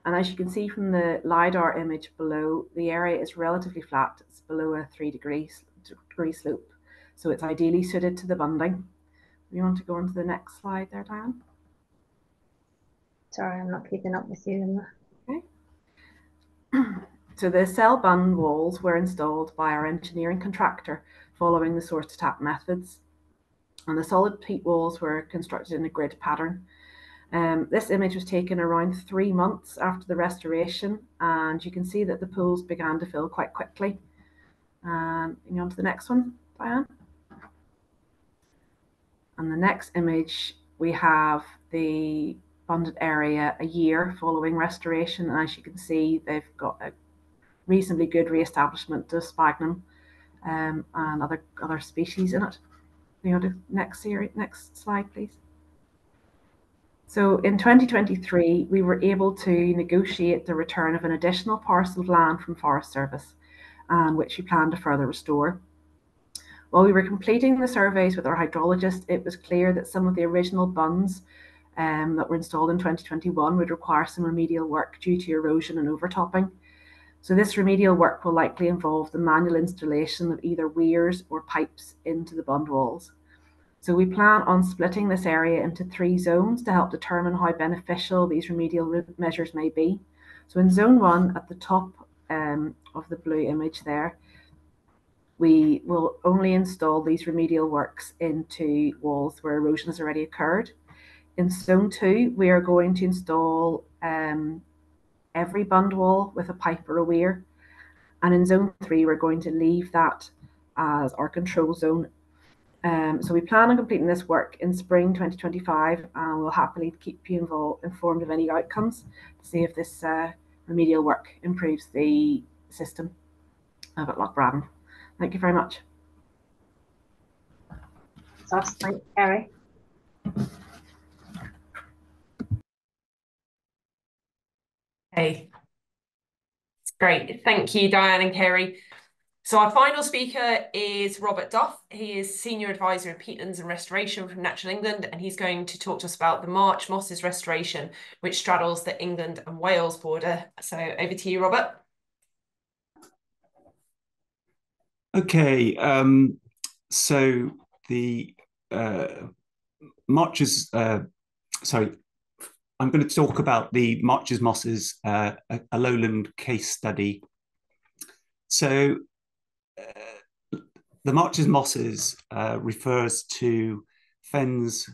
And as you can see from the LiDAR image below, the area is relatively flat. It's below a 3-degree slope. So it's ideally suited to the bunding. We want to go on to the next slide there, Diane. Sorry, I'm not keeping up with you. Okay. So the cell bund walls were installed by our engineering contractor following the Source to Tap methods. And the solid peat walls were constructed in a grid pattern. This image was taken around 3 months after the restoration, and you can see that the pools began to fill quite quickly. On to the next one, Diane. And the next image, we have the bunded area a year following restoration, and as you can see, they've got a reasonably good re-establishment of sphagnum and other species in it. Next slide, please. So in 2023, we were able to negotiate the return of an additional parcel of land from Forest Service, which we plan to further restore. While we were completing the surveys with our hydrologist, it was clear that some of the original bunds that were installed in 2021 would require some remedial work due to erosion and overtopping. So this remedial work will likely involve the manual installation of either weirs or pipes into the bund walls. So we plan on splitting this area into 3 zones to help determine how beneficial these remedial measures may be. So in zone 1, at the top of the blue image there, we will only install these remedial works into walls where erosion has already occurred. In zone 2, we are going to install every bund wall with a pipe or a weir. And in zone 3, we're going to leave that as our control zone. So we plan on completing this work in spring 2025, and we'll happily keep you informed of any outcomes to see if this remedial work improves the system at Loch Braden. Thank you very much. Thanks, Kerry. Hey, it's great. Thank you, Diane and Kerry. So our final speaker is Robert Duff. He is Senior Advisor in Peatlands and Restoration from Natural England, and he's going to talk to us about the March mosses restoration, which straddles the England and Wales border. So over to you, Robert. Okay, so the Marches, sorry, I'm going to talk about the Marches mosses, a lowland case study. So the Marches mosses refers to Fens,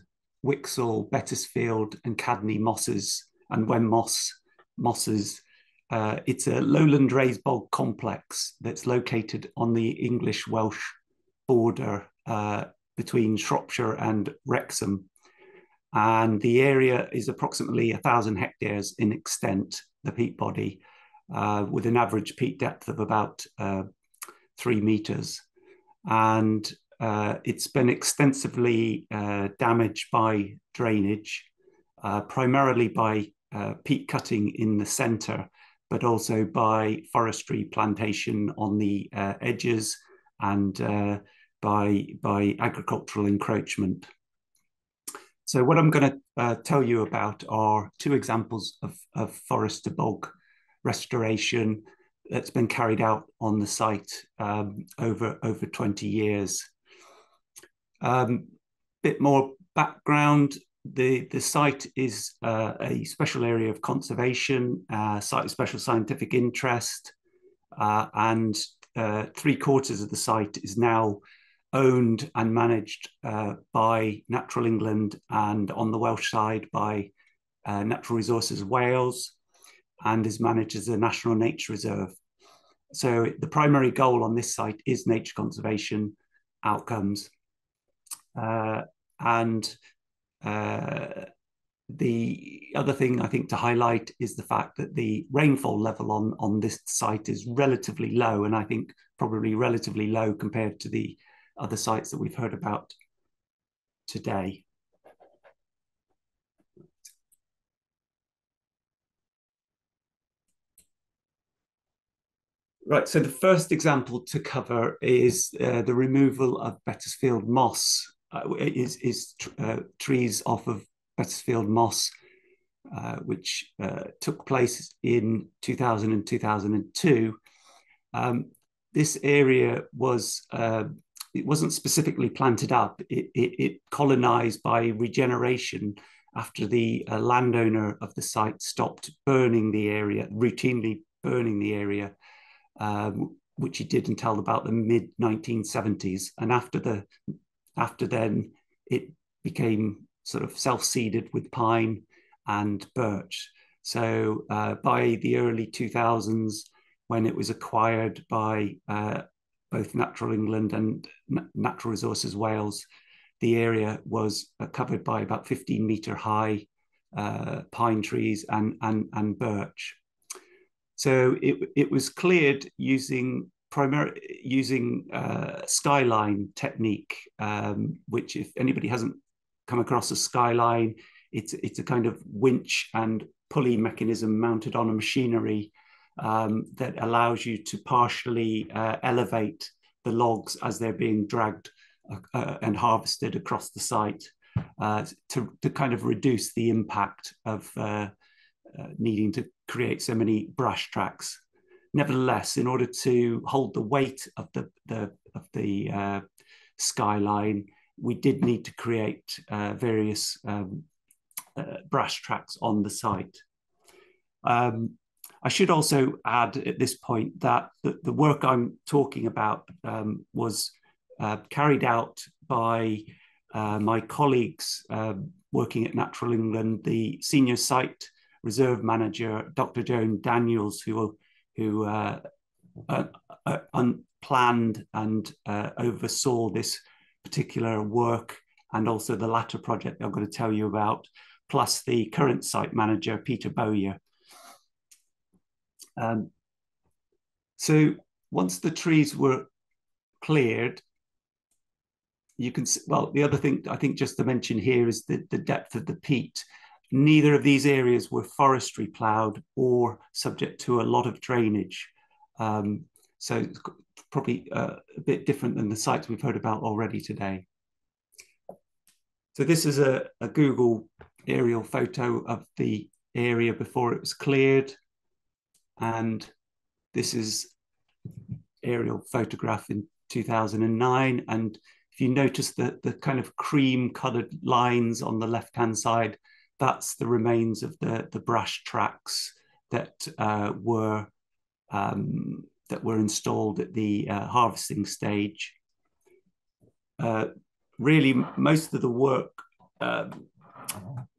Wixall, Bettisfield and Cadney mosses and Wen mosses. It's a lowland raised bog complex that's located on the English-Welsh border between Shropshire and Wrexham. and the area is approximately 1,000 hectares in extent, the peat body, with an average peat depth of about 3 meters. And it's been extensively damaged by drainage, primarily by peat cutting in the center, but also by forestry plantation on the edges and by agricultural encroachment. So what I'm going to tell you about are 2 examples of forest to bog restoration that's been carried out on the site over 20 years. Bit more background. The site is a special area of conservation, site of special scientific interest, and 3/4 of the site is now owned and managed by Natural England, and on the Welsh side by Natural Resources Wales, and is managed as a National Nature Reserve. So the primary goal on this site is nature conservation outcomes. The other thing I think to highlight is the fact that the rainfall level on this site is relatively low, and I think probably relatively low compared to the other sites that we've heard about today. Right, so the first example to cover is the removal of Bettesfield moss. Trees off of Bettesfield moss, which took place in 2000 and 2002. This area was, it wasn't specifically planted up, it colonized by regeneration after the landowner of the site stopped burning the area, routinely burning the area, which he did until about the mid-1970s. And after then, it became sort of self-seeded with pine and birch. So by the early 2000s, when it was acquired by both Natural England and Natural Resources Wales, the area was covered by about 15-meter high pine trees and birch. So it was cleared using skyline technique, which, if anybody hasn't come across a skyline, it's a kind of winch and pulley mechanism mounted on a machinery that allows you to partially elevate the logs as they're being dragged and harvested across the site to kind of reduce the impact of needing to create so many brush tracks. Nevertheless, in order to hold the weight of the skyline, we did need to create various brush tracks on the site. I should also add at this point that the work I'm talking about was carried out by my colleagues working at Natural England, the Senior Site Reserve Manager, Dr. Joan Daniels, who planned and oversaw this particular work, and also the latter project I'm going to tell you about, plus the current site manager, Peter Bowyer. So once the trees were cleared, you can see, well, the other thing I think just to mention here is the depth of the peat. Neither of these areas were forestry ploughed or subject to a lot of drainage. So it's probably a bit different than the sites we've heard about already today. So this is a Google aerial photo of the area before it was cleared. And this is aerial photograph in 2009. And if you notice the kind of cream colored lines on the left-hand side, that's the remains of the brush tracks that were installed at the harvesting stage. Really, most of the work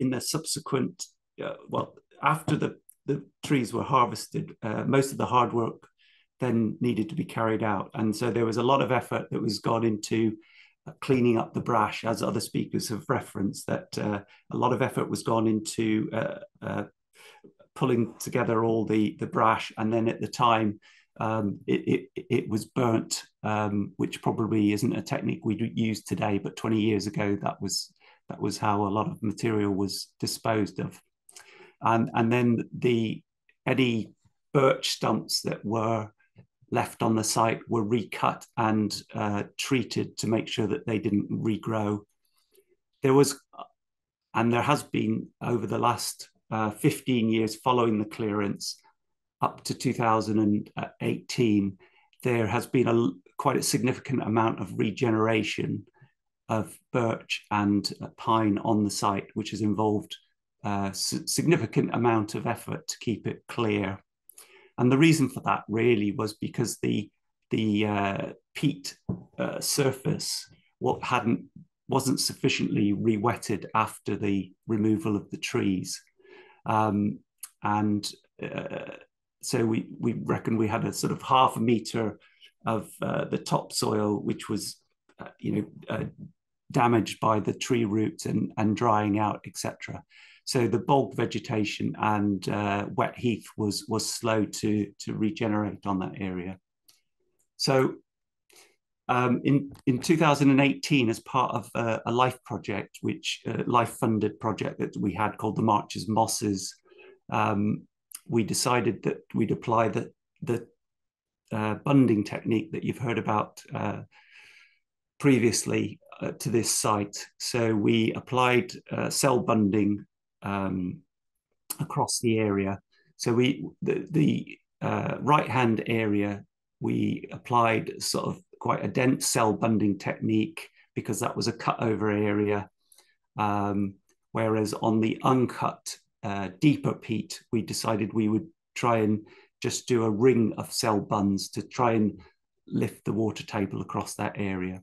in the subsequent, well, after the trees were harvested, most of the hard work then needed to be carried out. And so there was a lot of effort that was gone into cleaning up the brash, as other speakers have referenced, that a lot of effort was gone into pulling together all the brash, and then at the time it was burnt, which probably isn't a technique we'd use today, but 20 years ago that was how a lot of material was disposed of. And then any birch stumps that were left on the site were recut and treated to make sure that they didn't regrow. There has been, over the last 15 years following the clearance up to 2018, there has been quite a significant amount of regeneration of birch and pine on the site, which has involved a significant amount of effort to keep it clear. And the reason for that really was because the peat surface wasn't sufficiently rewetted after the removal of the trees. So we reckon we had a sort of ½ meter of the topsoil, which was damaged by the tree roots and drying out, etc. So the bog vegetation and wet heath was slow to regenerate on that area. So in 2018, as part of a LIFE project, LIFE-funded project that we had called the Marches Mosses, we decided that we'd apply the bunding technique that you've heard about previously to this site. So we applied cell bunding across the area. So the right-hand area, we applied sort of quite a dense cell bunding technique because that was a cut-over area. Whereas on the uncut, deeper peat, we decided we would try and just do a ring of cell bunds to try and lift the water table across that area.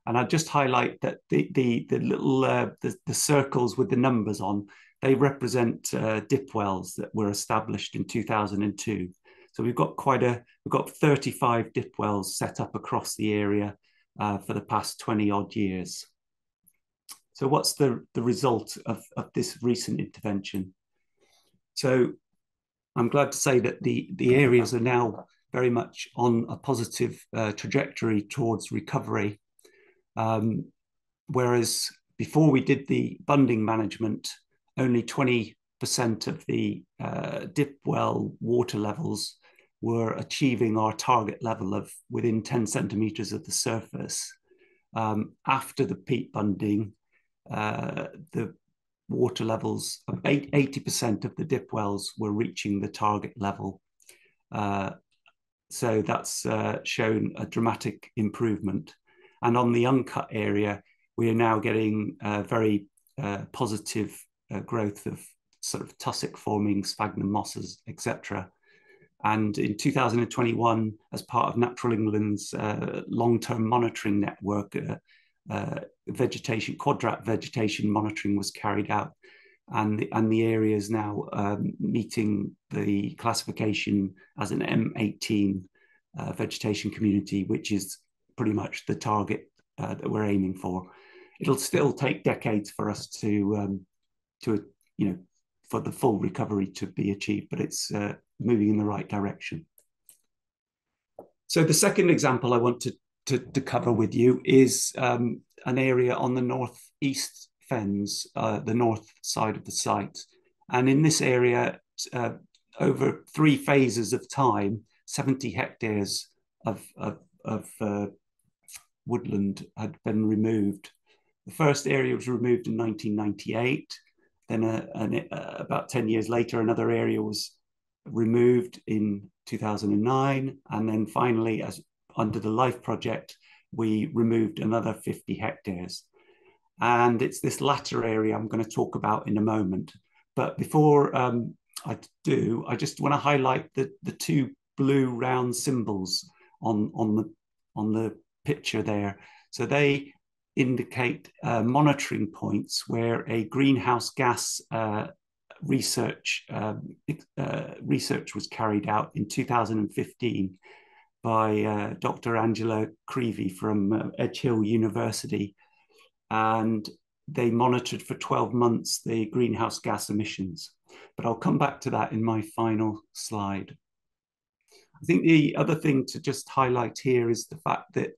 And I'll just highlight that the little the circles with the numbers on, they represent dip wells that were established in 2002. So we've got 35 dip wells set up across the area for the past 20 odd years. So what's the result of this recent intervention? So I'm glad to say that the areas are now very much on a positive trajectory towards recovery. Whereas before we did the bunding management, only 20% of the dip well water levels were achieving our target level of within 10 centimetres of the surface. After the peat bunding, the water levels, 80% of the dip wells were reaching the target level. So that's shown a dramatic improvement. And on the uncut area, we are now getting very positive growth of sort of tussock forming sphagnum mosses, etc. And in 2021, as part of Natural England's long-term monitoring network, quadrat vegetation monitoring was carried out, and the area is now meeting the classification as an M18 vegetation community, which is pretty much the target that we're aiming for. It'll still take decades for us to for the full recovery to be achieved, but it's moving in the right direction. So the second example I want to cover with you is an area on the northeast fens, the north side of the site. And in this area, over 3 phases of time, 70 hectares of woodland had been removed. The first area was removed in 1998. Then about 10 years later, another area was removed in 2009. And then finally, as under the LIFE project, we removed another 50 hectares. And it's this latter area I'm going to talk about in a moment. But before I do, I just want to highlight the 2 blue round symbols on the picture there. So they indicate monitoring points where a greenhouse gas research was carried out in 2015. by Dr. Angela Creevy from Edge Hill University, and they monitored for 12 months the greenhouse gas emissions. But I'll come back to that in my final slide. I think the other thing to just highlight here is the fact that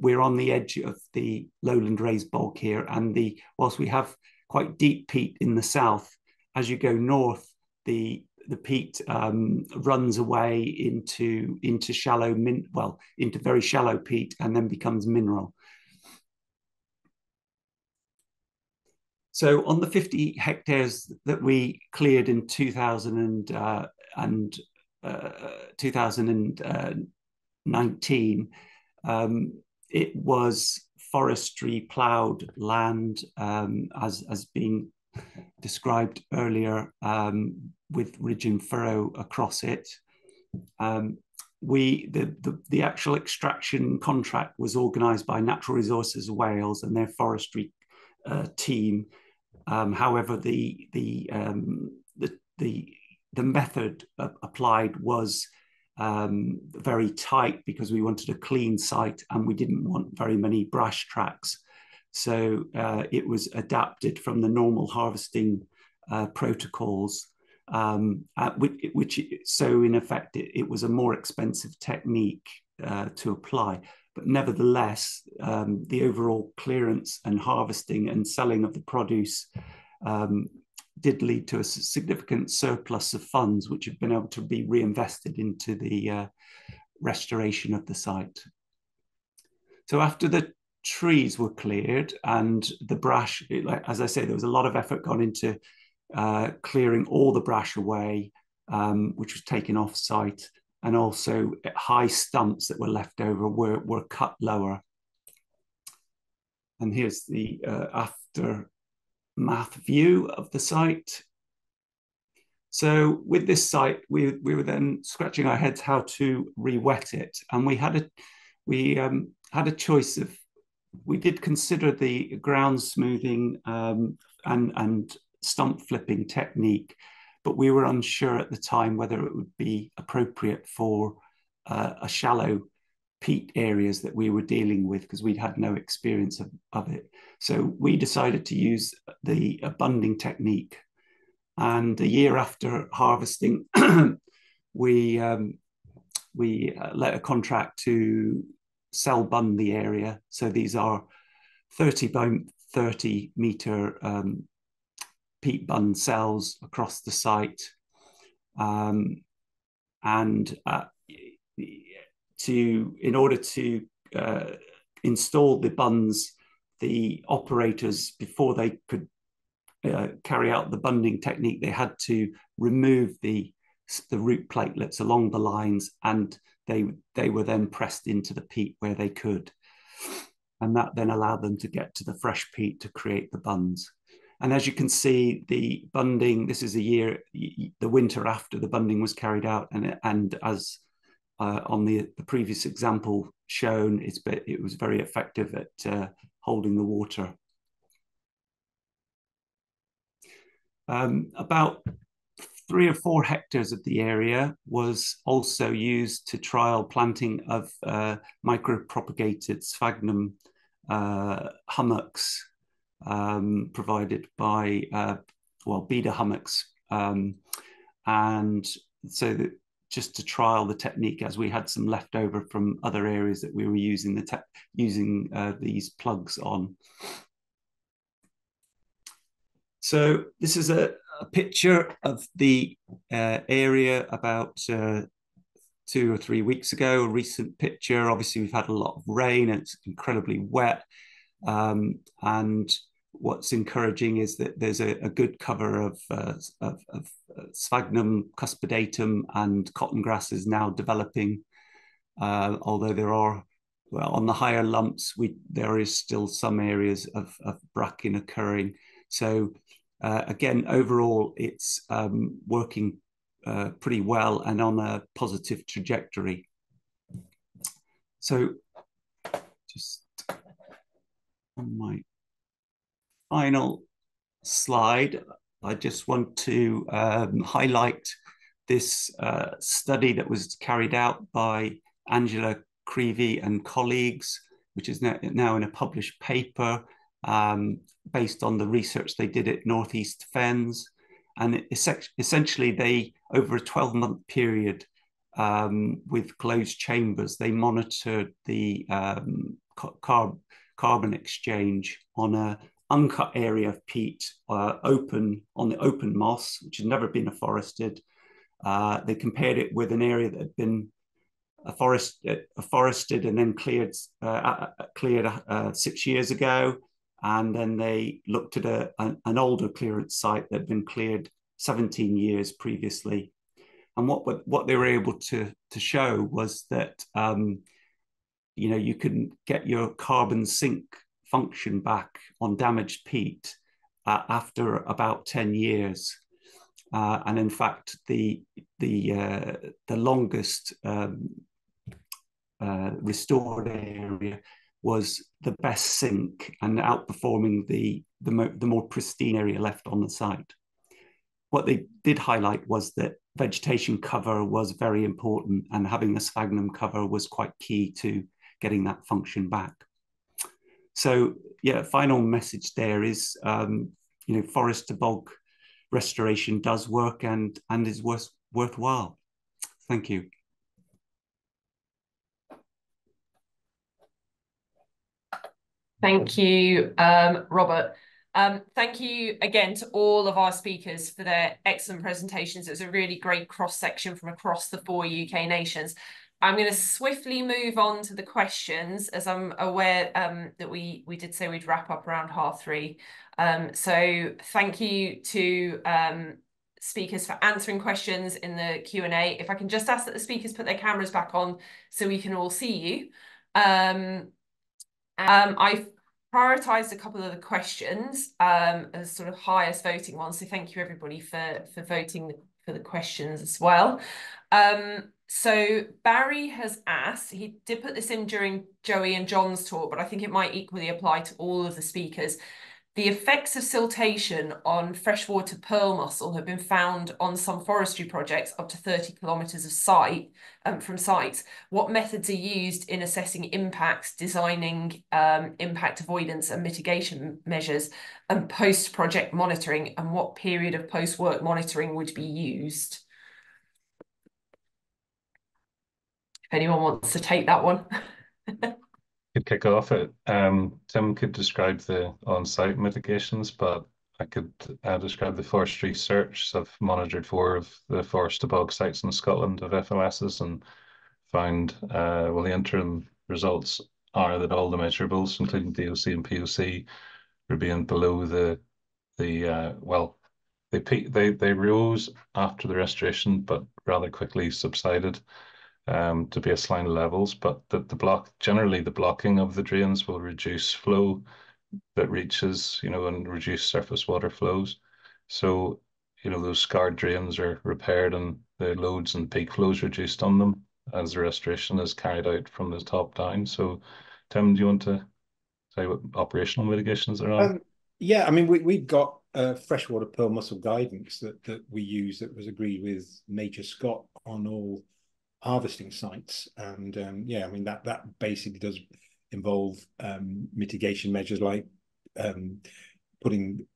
we're on the edge of the lowland raised bog here, and whilst we have quite deep peat in the south, as you go north, the peat runs away into shallow into very shallow peat and then becomes mineral. So on the 50 hectares that we cleared in 2019, it was forestry ploughed land, as being described earlier, with ridge and furrow across it. The actual extraction contract was organised by Natural Resources Wales and their forestry team. However, the method applied was very tight because we wanted a clean site and we didn't want very many brash tracks. So it was adapted from the normal harvesting protocols, which so in effect it was a more expensive technique to apply. But nevertheless, the overall clearance and harvesting and selling of the produce did lead to a significant surplus of funds, which have been able to be reinvested into the restoration of the site. So after the trees were cleared and the brash, as I say, there was a lot of effort gone into clearing all the brash away, which was taken off site, and also high stumps that were left over were cut lower. And here's the aftermath view of the site. So with this site, we were then scratching our heads how to re-wet it, and we had a choice of. We did consider the ground smoothing and stump flipping technique, but we were unsure at the time whether it would be appropriate for a shallow peat areas that we were dealing with, because we'd had no experience of it. So we decided to use the bunding technique. And a year after harvesting, we let a contract to cell bund the area. So these are 30 by 30 meter peat bund cells across the site. In order to install the bunds, the operators, before they could carry out the bunding technique, they had to remove the root platelets along the lines, and they were then pressed into the peat where they could. And that then allowed them to get to the fresh peat to create the bunds. And as you can see, the bunding, this is the winter after the bunding was carried out, and as on the previous example shown, it was very effective at holding the water. About 3 or 4 hectares of the area was also used to trial planting of micropropagated sphagnum hummocks provided by, Beda hummocks. And so that just to trial the technique, as we had some leftover from other areas that we were using these plugs on. So this is a picture of the area about 2 or 3 weeks ago, a recent picture. Obviously, we've had a lot of rain and it's incredibly wet. And what's encouraging is that there's a good cover of sphagnum cuspidatum and cotton grasses now developing, although there are, on the higher lumps, there is still some areas of bracken occurring. So again, overall, it's working pretty well and on a positive trajectory. So just on my final slide, I just want to highlight this study that was carried out by Angela Creevy and colleagues, which is now in a published paper based on the research they did at North East Fens. And essentially, they, over a 12-month period with closed chambers, they monitored the carbon exchange on a uncut area of peat, on the open moss, which had never been afforested. They compared it with an area that had been forested and then cleared 6 years ago. And then they looked at an older clearance site that had been cleared 17 years previously. And what they were able to show was that you can get your carbon sink function back on damaged peat after about 10 years. And in fact, the longest restored area was the best sink and outperforming the more pristine area left on the site. What they did highlight was that vegetation cover was very important, and having a sphagnum cover was quite key to getting that function back. So yeah, final message there is, forest to bog restoration does work and is worthwhile. Thank you. Thank you, Robert. Thank you again to all of our speakers for their excellent presentations. It was a really great cross-section from across the 4 UK nations. I'm going to swiftly move on to the questions, as I'm aware that we did say we'd wrap up around 3:30. So thank you to speakers for answering questions in the Q&A. If I can just ask that the speakers put their cameras back on so we can all see you. I've prioritised a couple of the questions as sort of highest voting ones. So thank you everybody for voting for the questions as well. So Barry has asked, he did put this in during Joey and John's talk, but I think it might equally apply to all of the speakers. The effects of siltation on freshwater pearl mussel have been found on some forestry projects up to 30 kilometres of site from sites. What methods are used in assessing impacts, designing impact avoidance and mitigation measures, and post-project monitoring, and what period of post-work monitoring would be used? If anyone wants to take that one. Could kick off it. Tim could describe the on-site mitigations, but I could describe the forestry search. So I've monitored 4 of the forest to bog sites in Scotland of FLSs and found, well, the interim results are that all the measurables, including DOC and POC, are being below they rose after the restoration, but rather quickly subsided to baseline levels, but generally the blocking of the drains will reduce flow that reaches, and reduce surface water flows. So, those scarred drains are repaired and the loads and peak flows reduced on them as the restoration is carried out from the top down. So, Tim, do you want to say what operational mitigations are on? Yeah, I mean, we've got freshwater pearl mussel guidance that we use that was agreed with NatureScot on all harvesting sites, and yeah, I mean that basically does involve mitigation measures like putting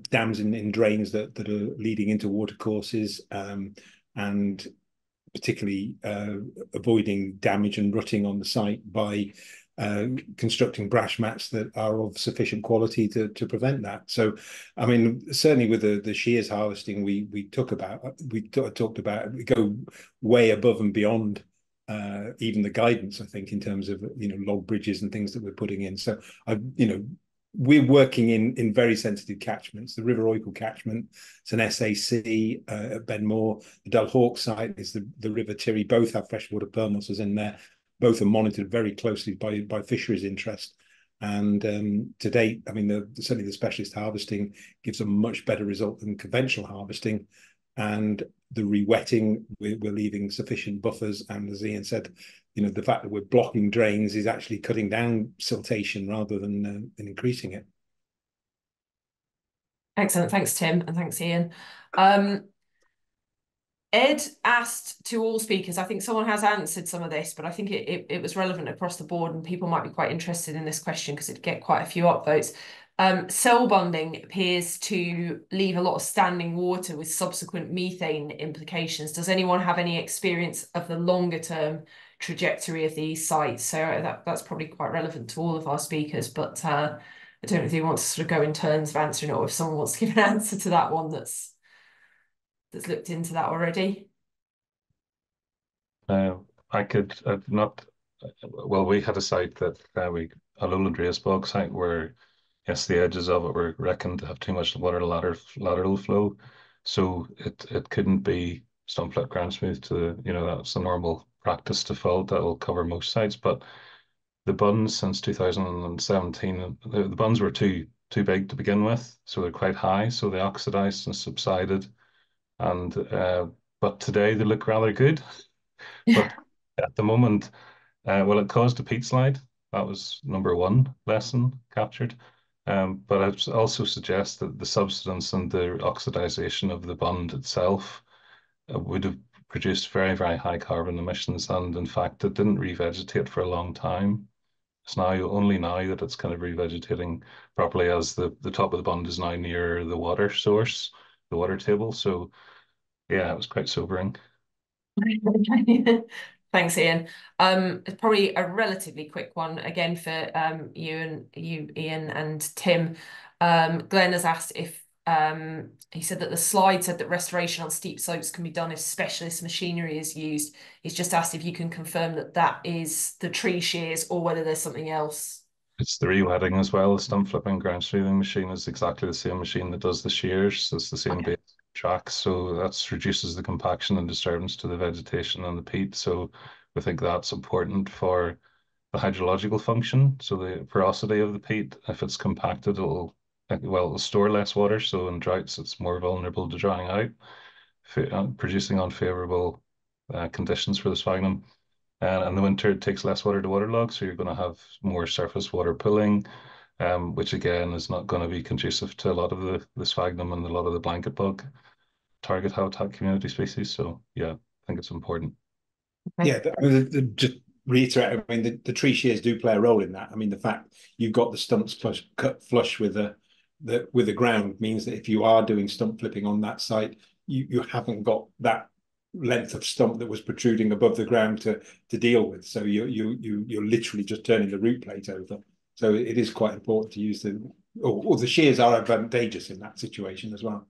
dams in drains that are leading into watercourses, and particularly avoiding damage and rutting on the site by constructing brash mats that are of sufficient quality to prevent that. So, I mean, certainly with the shears harvesting, we talked about, we go way above and beyond even the guidance, I think, in terms of log bridges and things that we're putting in. So we're working in very sensitive catchments. The River Rhigos catchment, it's an SAC at Benmore. The Dalchork site is the River Tirry. Both have freshwater pearl mussels in there. Both are monitored very closely by fisheries interest. And to date, I mean, certainly the specialist harvesting gives a much better result than conventional harvesting. And the rewetting, we're leaving sufficient buffers. And as Ian said, the fact that we're blocking drains is actually cutting down siltation rather than increasing it. Excellent. Thanks, Tim. And thanks, Ian. Ed asked to all speakers, I think someone has answered some of this, but I think it was relevant across the board and people might be quite interested in this question because it'd get quite a few upvotes. Cell bonding appears to leave a lot of standing water with subsequent methane implications. Does anyone have any experience of the longer term trajectory of these sites? So that's probably quite relevant to all of our speakers, but I don't know if you want to sort of go in turns of answering it or if someone wants to give an answer to that one that's looked into that already. I could not. Well, we had a site that a lowland raised bog site where, yes, the edges of it were reckoned to have too much water lateral flow, so it couldn't be stump flat ground smooth to that's the normal practice default that will cover most sites. But the bunds since 2017, the bunds were too big to begin with, so they're quite high, so they oxidized and subsided, and but today they look rather good. But at the moment, well, it caused a peat slide. That was number one lesson captured. But I also suggest that the subsidence and the oxidization of the bund itself would have produced very, very high carbon emissions. And in fact, it didn't revegetate for a long time. It's now only now that it's kind of revegetating properly, as the top of the bund is now near the water source, the water table. So yeah, it was quite sobering. Thanks, Ian. It's probably a relatively quick one again for you, Ian, and Tim. Glenn has asked if he said that the slide said that restoration on steep slopes can be done if specialist machinery is used. He's just asked if you can confirm that that is the tree shears or whether there's something else. It's the rewetting as well. The stump flipping ground smoothing machine is exactly the same machine that does the shears. It's the same base tracks, so that reduces the compaction and disturbance to the vegetation and the peat. So we think that's important for the hydrological function. So the porosity of the peat, if it's compacted, it'll store less water. So in droughts, it's more vulnerable to drying out, producing unfavorable conditions for the sphagnum. And in the winter, it takes less water to waterlog, so you're going to have more surface water pooling, which again is not going to be conducive to a lot of the sphagnum and a lot of the blanket bug target habitat community species. So yeah, I think it's important. Yeah, just reiterate, I mean, the tree shears do play a role in that. I mean, the fact you've got the stumps cut flush with the ground means that if you are doing stump flipping on that site, you haven't got that length of stump that was protruding above the ground to deal with. So you're literally just turning the root plate over. So it is quite important to use the shears are advantageous in that situation as well.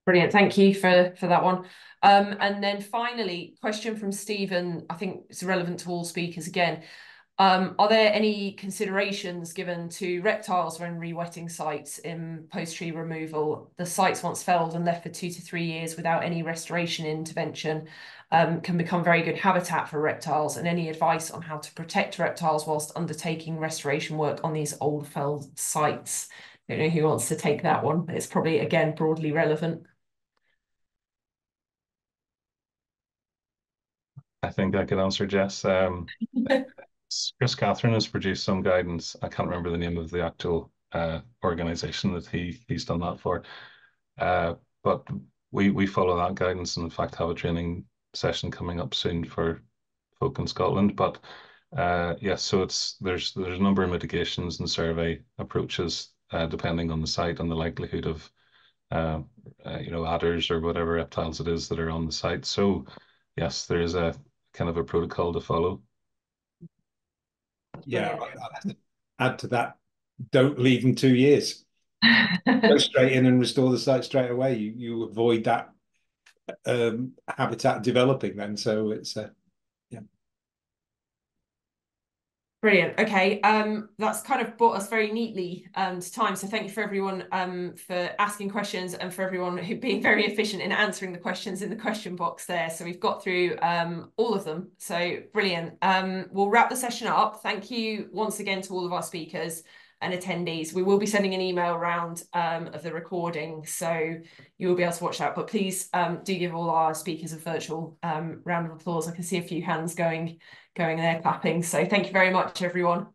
Brilliant, thank you for that one. And then finally, question from Stephen, I think it's relevant to all speakers again. Are there any considerations given to reptiles when rewetting sites in post-tree removal? The sites once felled and left for 2 to 3 years without any restoration intervention can become very good habitat for reptiles, and any advice on how to protect reptiles whilst undertaking restoration work on these old felled sites? I don't know who wants to take that one, but it's probably, again, broadly relevant. I think I could answer, Jess. Chris Catherine has produced some guidance. I can't remember the name of the actual organization that he's done that for. But we follow that guidance, and in fact have a training session coming up soon for folk in Scotland. But yes, so there's a number of mitigations and survey approaches depending on the site and the likelihood of adders or whatever reptiles it is that are on the site. So yes, there is a kind of a protocol to follow. Yeah, I'll have to add to that. Don't leave them 2 years. Go straight in and restore the site straight away. You avoid that habitat developing then. So it's yeah. Brilliant. Okay, that's kind of brought us very neatly to time. So thank you for everyone for asking questions and for everyone who being very efficient in answering the questions in the question box there. So we've got through all of them. So brilliant. We'll wrap the session up. Thank you once again to all of our speakers and attendees. We will be sending an email round of the recording, so you will be able to watch that. But please do give all our speakers a virtual round of applause. I can see a few hands going there clapping. So thank you very much, everyone.